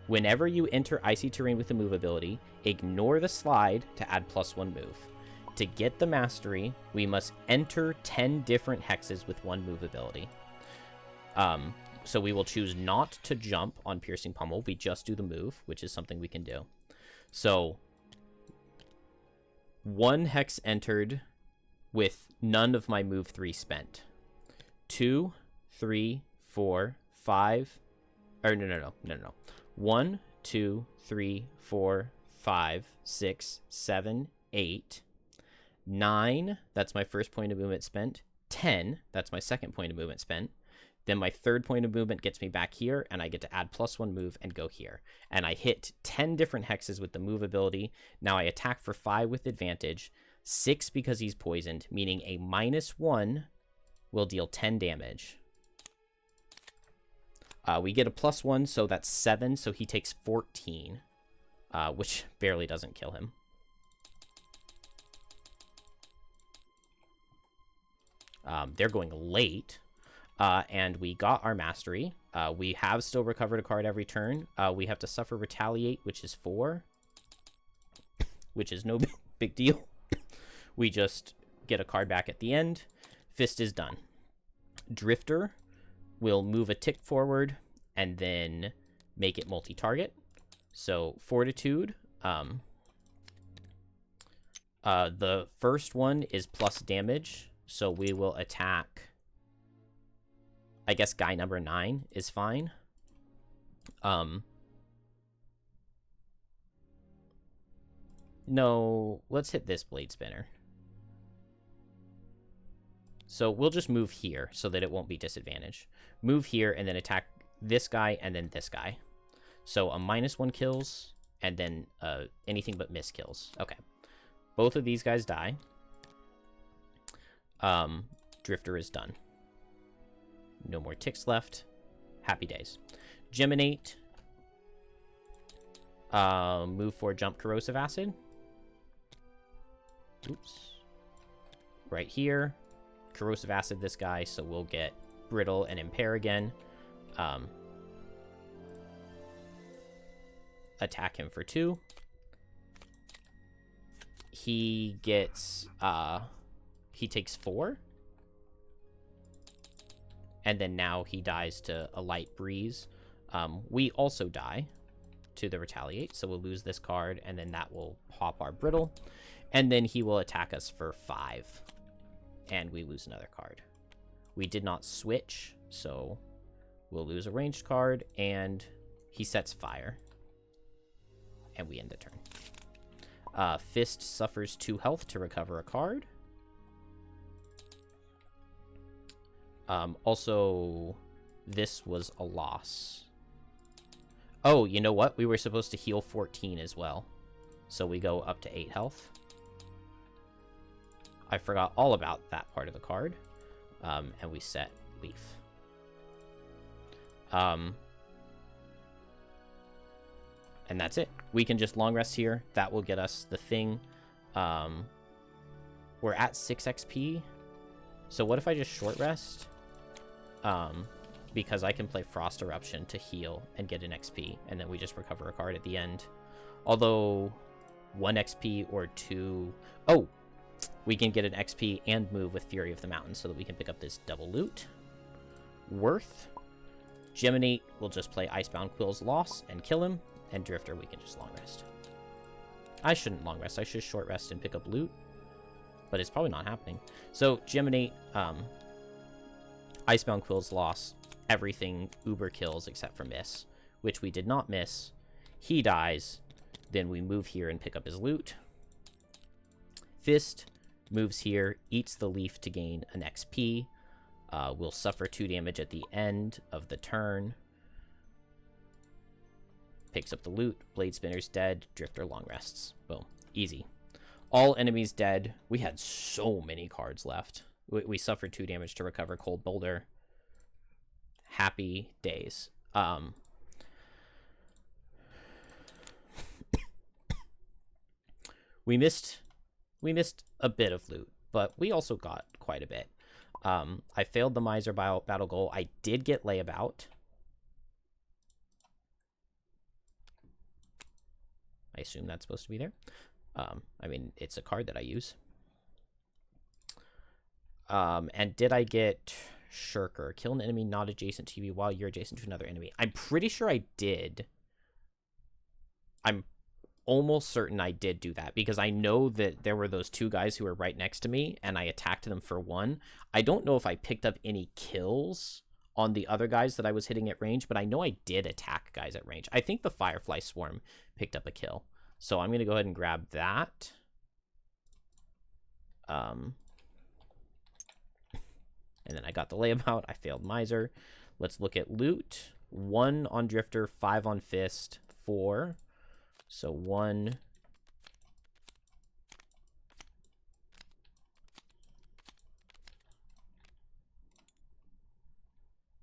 Speaker 1: whenever you enter icy terrain with a move ability, ignore the slide to add +1 move. To get the mastery, we must enter 10 different hexes with 1 move ability. So we will choose not to jump on Piercing Pummel. We just do the move, which is something we can do. So 1 hex entered with none of my move 3 spent. 2, 3, 4, 5, or no. 1, 2, 3, 4, 5, 6, 7, 8, 9. That's my first point of movement spent. 10. That's my second point of movement spent. Then my third point of movement gets me back here, and I get to add +1 move and go here. And I hit 10 different hexes with the move ability. Now I attack for 5 with advantage, 6 because he's poisoned, meaning a -1 will deal 10 damage. We get a +1, so that's 7, so he takes 14, which barely doesn't kill him. They're going late. And we got our mastery. We have still recovered a card every turn. We have to suffer retaliate, which is 4, which is no big deal. We just get a card back at the end. Fist is done. Drifter will move a tick forward and then make it multi-target. So Fortitude. The first one is plus damage, so we will attack. I guess guy number 9 is fine. No, let's hit this blade spinner. So we'll just move here so that it won't be disadvantaged. Move here and then attack this guy and then this guy. So a -1 kills and then anything but miss kills. Okay. Both of these guys die. Drifter is done. No more ticks left. Happy days. Geminate. Move for jump corrosive acid. Oops. Right here. Corrosive acid this guy, so we'll get brittle and impair again. Attack him for 2. He gets he takes 4. And then now he dies to a light breeze. We also die to the retaliate, so we'll lose this card, and then that will pop our brittle. And then he will attack us for 5. And we lose another card. We did not switch, so we'll lose a ranged card, and he sets fire. And we end the turn. Fist suffers 2 health to recover a card. Also, this was a loss. Oh, you know what? We were supposed to heal 14 as well. So we go up to 8 health. I forgot all about that part of the card. And we set Leaf. And that's it. We can just long rest here. That will get us the thing. We're at 6 XP. So what if I just short rest? Because I can play Frost Eruption to heal and get an XP, and then we just recover a card at the end. Although 1 XP or 2... Oh! We can get an XP and move with Fury of the Mountain so that we can pick up this double loot. Worth. Geminate will just play Icebound Quill's Loss and kill him, and Drifter we can just long rest. I shouldn't long rest, I should short rest and pick up loot, but it's probably not happening. So Geminate, Icebound Quill's Loss, everything Uber kills except for miss, which we did not miss. He dies, then we move here and pick up his loot. Fist moves here, eats the leaf to gain an XP. We'll suffer 2 damage at the end of the turn. Picks up the loot. Blade Spinner's dead. Drifter long rests. Boom. Easy. All enemies dead. We had so many cards left. We suffered 2 damage to recover Cold Boulder. Happy days. We missed a bit of loot, but we also got quite a bit. I failed the Miser battle goal. I did get Layabout. I assume that's supposed to be there. I mean, it's a card that I use. And did I get Shirker? Kill an enemy not adjacent to you while you're adjacent to another enemy. I'm pretty sure I did. I'm almost certain I did do that because I know that there were those 2 guys who were right next to me and I attacked them for 1. I don't know if I picked up any kills on the other guys that I was hitting at range, but I know I did attack guys at range. I think the Firefly Swarm picked up a kill. So I'm going to go ahead and grab that. And then I got the layabout. I failed Miser. Let's look at loot. 1 on Drifter, 5 on Fist, 4. So 1...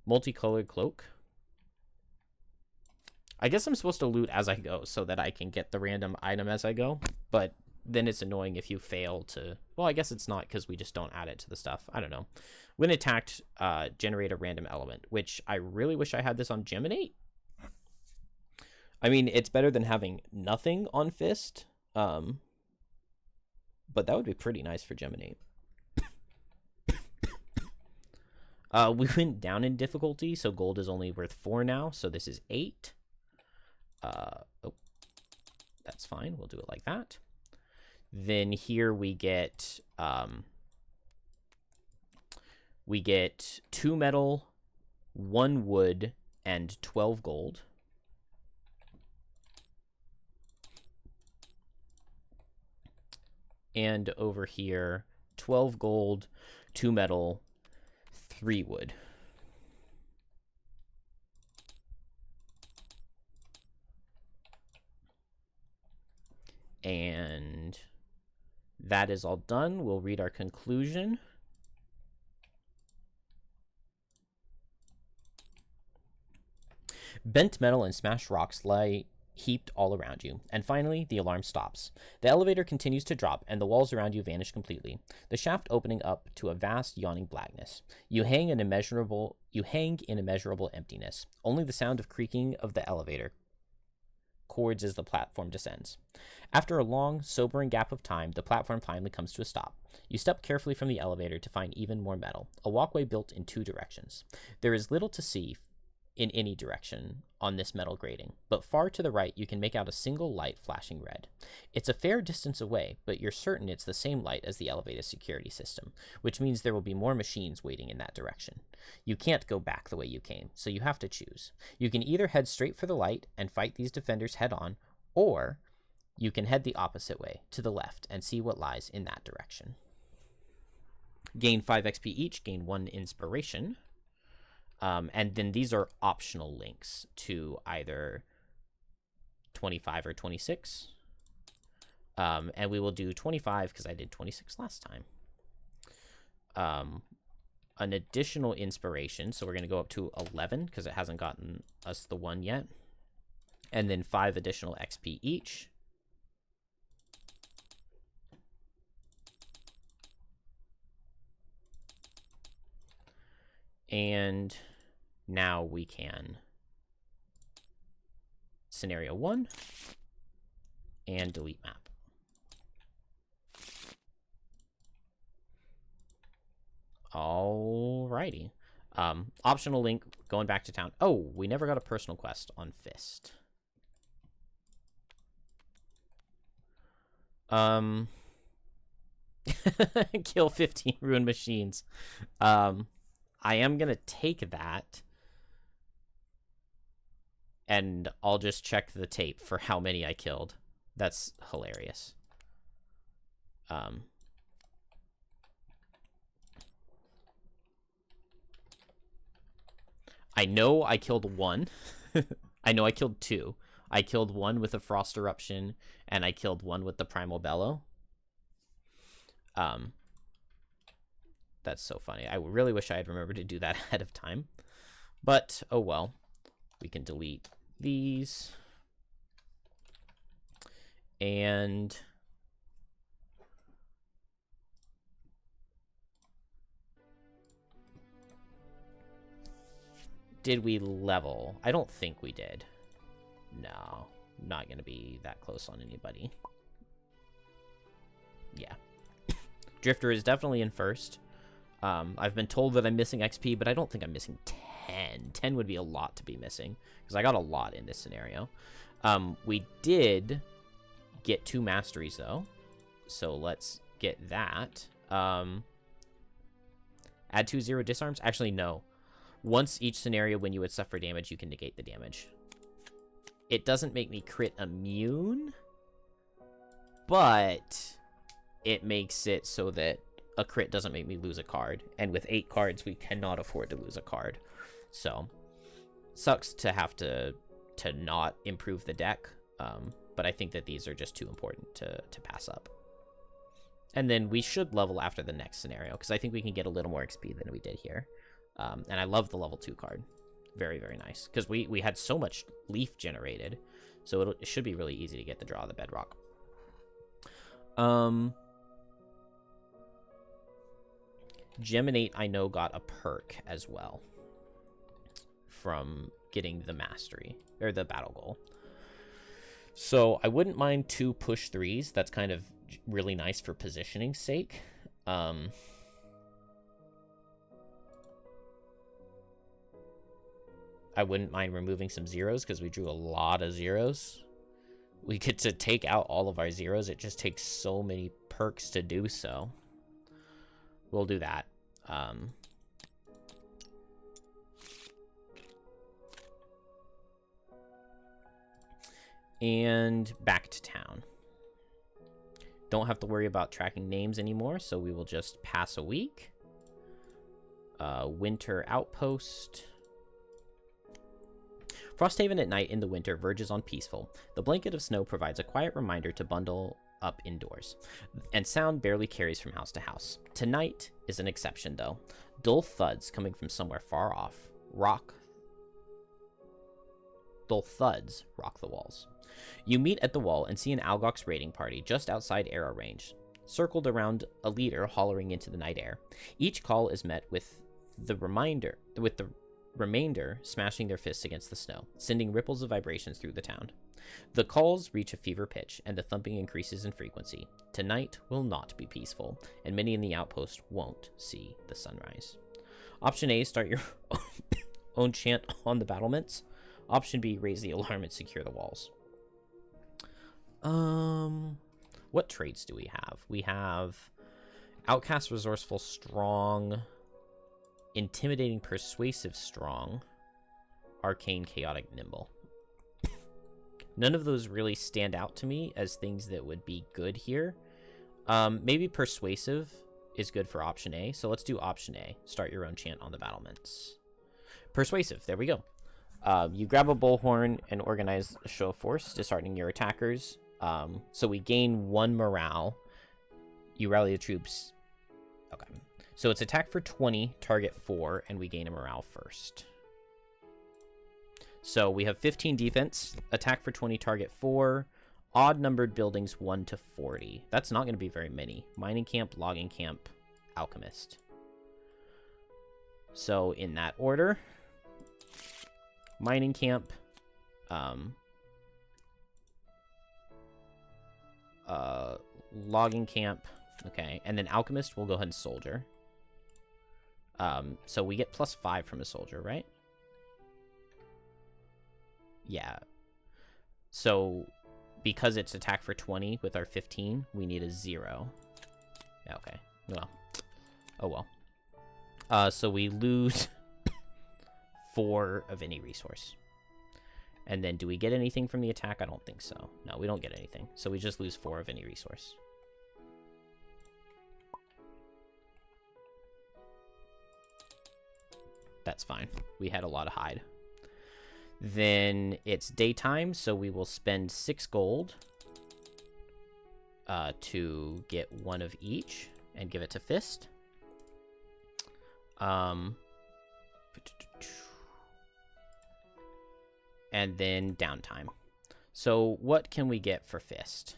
Speaker 1: Multicolored cloak. I guess I'm supposed to loot as I go so that I can get the random item as I go, but then it's annoying if you fail to... Well, I guess it's not because we just don't add it to the stuff. I don't know. When attacked, generate a random element, which I really wish I had this on Geminate. I mean, it's better than having nothing on Fist, but that would be pretty nice for Geminate. We went down in difficulty, so gold is only worth 4 now, so this is 8. Oh, that's fine. We'll do it like that. Then here we get 2 metal, 1 wood, and 12 gold. And over here, 12 gold, 2 metal, 3 wood. And that is all done. We'll read our conclusion. Bent metal and smashed rocks lie heaped all around you. And finally, the alarm stops. The elevator continues to drop, and the walls around you vanish completely, the shaft opening up to a vast, yawning blackness. You hang in immeasurable emptiness. Only the sound of creaking of the elevator chords as the platform descends. After a long, sobering gap of time, the platform finally comes to a stop. You step carefully from the elevator to find even more metal, a walkway built in 2 directions. There is little to see in any direction on this metal grating, but far to the right you can make out a single light flashing red. It's a fair distance away, but you're certain it's the same light as the elevator's security system, which means there will be more machines waiting in that direction. You can't go back the way you came, so you have to choose. You can either head straight for the light and fight these defenders head on, or you can head the opposite way, to the left, and see what lies in that direction. Gain 5 XP each, gain 1 inspiration. And then these are optional links to either 25 or 26. And we will do 25 because I did 26 last time. An additional inspiration, so we're going to go up to 11 because it hasn't gotten us the 1 yet. And then 5 additional XP each. And now we can scenario 1 and delete map. Alrighty. Optional link going back to town. Oh, we never got a personal quest on Fist. Kill 15 ruined machines. I am going to take that, and I'll just check the tape for how many I killed. That's hilarious. I know I killed 1. I know I killed 2. I killed 1 with a Frost Eruption, and I killed 1 with the Primal Bellow. That's so funny. I really wish I had remembered to do that ahead of time. But, oh well. We can delete these. And did we level? I don't think we did. No, not going to be that close on anybody. Yeah. Drifter is definitely in first. I've been told that I'm missing XP, but I don't think I'm missing 10. 10 would be a lot to be missing, because I got a lot in this scenario. We did get 2 masteries, though, so let's get that. Add 2 0 disarms? Actually, no. Once each scenario when you would suffer damage, you can negate the damage. It doesn't make me crit immune, but it makes it so that a crit doesn't make me lose a card. And with 8 cards, we cannot afford to lose a card. So, sucks to have to not improve the deck. But I think that these are just too important to pass up. And then we should level after the next scenario, because I think we can get a little more XP than we did here. And I love the level 2 card. Very, very nice. Because we had so much leaf generated. So it should be really easy to get the draw of the bedrock. Geminate, I know, got a perk as well from getting the mastery, or the battle goal. So I wouldn't mind 2 push 3s. That's kind of really nice for positioning's sake. I wouldn't mind removing some zeros because we drew a lot of zeros. We get to take out all of our zeros. It just takes so many perks to do so. We'll do that. And back to town. Don't have to worry about tracking names anymore, so we will just pass a week. Winter outpost. Frosthaven at night in the winter verges on peaceful. The blanket of snow provides a quiet reminder to bundle up indoors, and sound barely carries from house to house. Tonight is an exception, though. Dull thuds coming from somewhere far off. Dull thuds rock the walls. You meet at the wall and see an Algox raiding party just outside arrow range, circled around a leader hollering into the night air. Each call is met with the remainder smashing their fists against the snow, sending ripples of vibrations through the town. The calls reach a fever pitch, and the thumping increases in frequency. Tonight will not be peaceful, and many in the outpost won't see the sunrise. Option A, start your own chant on the battlements. Option B, raise the alarm and secure the walls. What traits do we have? We have Outcast, Resourceful, Strong, Intimidating, Persuasive, Strong, Arcane, Chaotic, Nimble. None of those really stand out to me as things that would be good here. Maybe Persuasive is good for option A, so let's do option A. Start your own chant on the battlements. Persuasive, there we go. You grab a bullhorn and organize a show of force, disheartening your attackers. So we gain 1 morale. You rally the troops. Okay. So it's attack for 20, target 4, and we gain a morale first. So we have 15 defense, attack for 20, target 4, odd-numbered buildings 1 to 40. That's not going to be very many. Mining camp, logging camp, alchemist. So in that order, mining camp, logging camp, okay, and then alchemist, we'll go ahead and soldier. So we get +5 from a soldier, right? Yeah. So because it's attack for 20 with our 15, we need a 0. Yeah, okay. Well. Oh well. So we lose 4 of any resource. And then do we get anything from the attack? I don't think so. No, we don't get anything. So we just lose 4 of any resource. That's fine. We had a lot of hide. Then it's daytime, so we will spend 6 gold to get 1 of each and give it to Fist. And then downtime. So what can we get for Fist?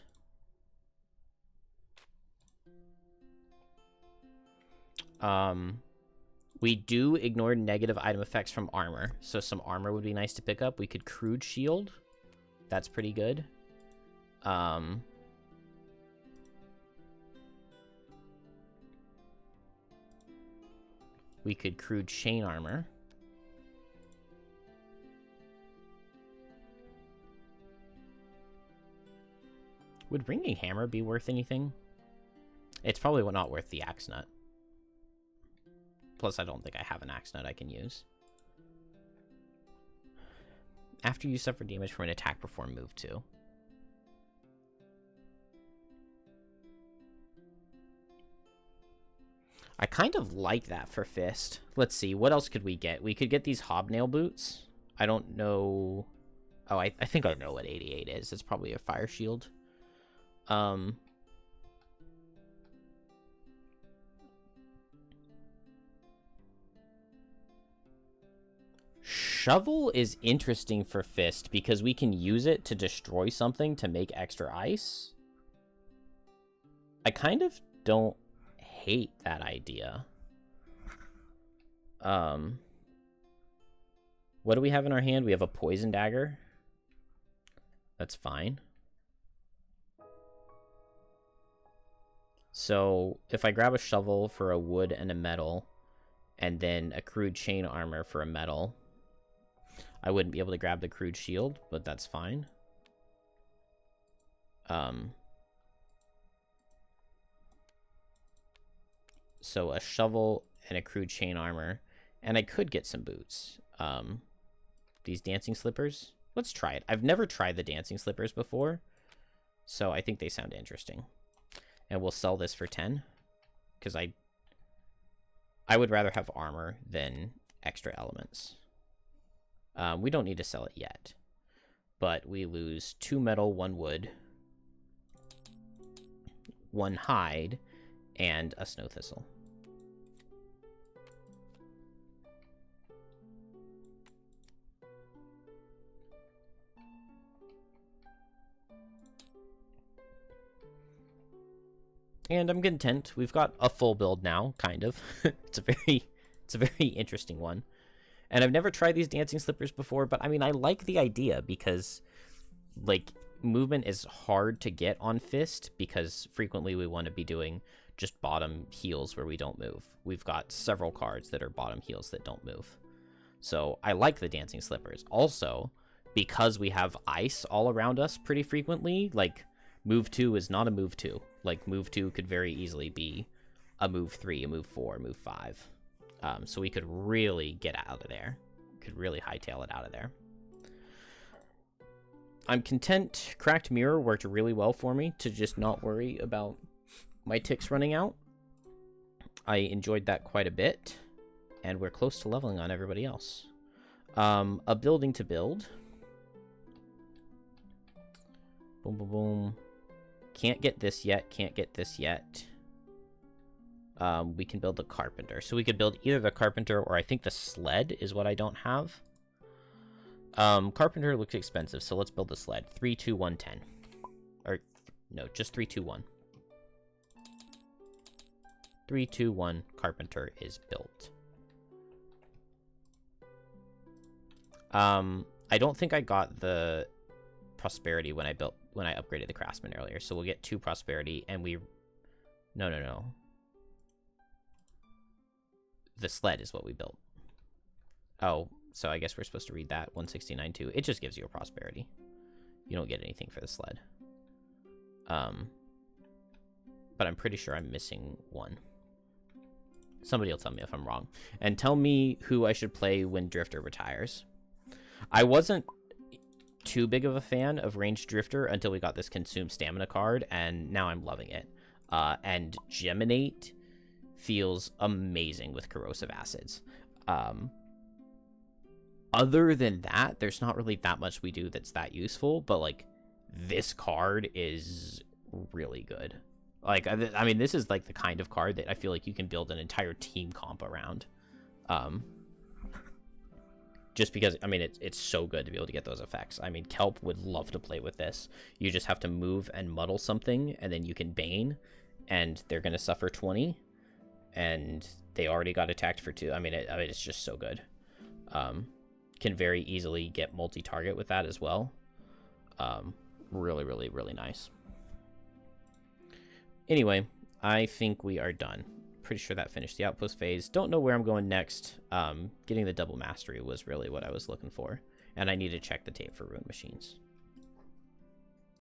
Speaker 1: We do ignore negative item effects from armor, so some armor would be nice to pick up. We could crude shield. That's pretty good. We could crude chain armor. Would Ringing Hammer be worth anything? It's probably not worth the Axe Nut. Plus, I don't think I have an Axe Nut I can use. After you suffer damage from an attack, perform move 2. I kind of like that for Fist. Let's see, what else could we get? We could get these Hobnail Boots. I don't know... Oh, I think I know what 88 is. It's probably a Fire Shield. Shovel is interesting for Fist because we can use it to destroy something to make extra ice. I kind of don't hate that idea. What do we have in our hand? We have a Poison Dagger. That's fine. So if I grab a shovel for a wood and a metal, and then a crude chain armor for a metal, I wouldn't be able to grab the crude shield, but that's fine. So a shovel and a crude chain armor, and I could get some boots. These dancing slippers. Let's try it. I've never tried the dancing slippers before, so I think they sound interesting. And we'll sell this for 10, because I would rather have armor than extra elements. We don't need to sell it yet, but we lose 2 metal, 1 wood, 1 hide, and a snow thistle. And I'm content. We've got a full build now, kind of. It's a very interesting one. And I've never tried these dancing slippers before, but I mean, I like the idea because, like, movement is hard to get on Fist because frequently we want to be doing just bottom heals where we don't move. We've got several cards that are bottom heals that don't move. So I like the dancing slippers. Also, because we have ice all around us pretty frequently, like, move 2 is not a move 2. Like, move 2 could very easily be a move 3, a move 4, a move 5. So we could really get out of there. Could really hightail it out of there. I'm content. Cracked Mirror worked really well for me to just not worry about my ticks running out. I enjoyed that quite a bit. And we're close to leveling on everybody else. A building to build. Boom, boom, boom. Can't get this yet. Can't get this yet. We can build the carpenter. So we could build either the carpenter or I think the sled is what I don't have. Carpenter looks expensive, so let's build the sled. 3, 2, 1, 10. Or, no, just 3, 2, 1. 3, 2, 1, carpenter is built. I don't think I got the prosperity when I upgraded the craftsman earlier, so we'll get 2 prosperity, and we... No. The sled is what we built. Oh, so I guess we're supposed to read that. 169 2. It just gives you a prosperity. You don't get anything for the sled. But I'm pretty sure I'm missing 1. Somebody will tell me if I'm wrong. And tell me who I should play when Drifter retires. I wasn't too big of a fan of Ranged Drifter until we got this Consume Stamina card, and now I'm loving it. And Geminate feels amazing with corrosive acids. Other than that, there's not really that much we do that's that useful, but like this card is really good. Like, I mean, this is like the kind of card that I feel like you can build an entire team comp around. Just because, I mean, it's so good to be able to get those effects. I mean, Kelp would love to play with this. You just have to move and muddle something, and then you can Bane, and they're going to suffer 20. And they already got attacked for 2. I mean, it's just so good. Can very easily get multi-target with that as well. Really, really, really nice. Anyway, I think we are done. Pretty sure that finished the outpost phase. Don't know where I'm going next. Getting the double mastery was really what I was looking for. And I need to check the tape for rune machines.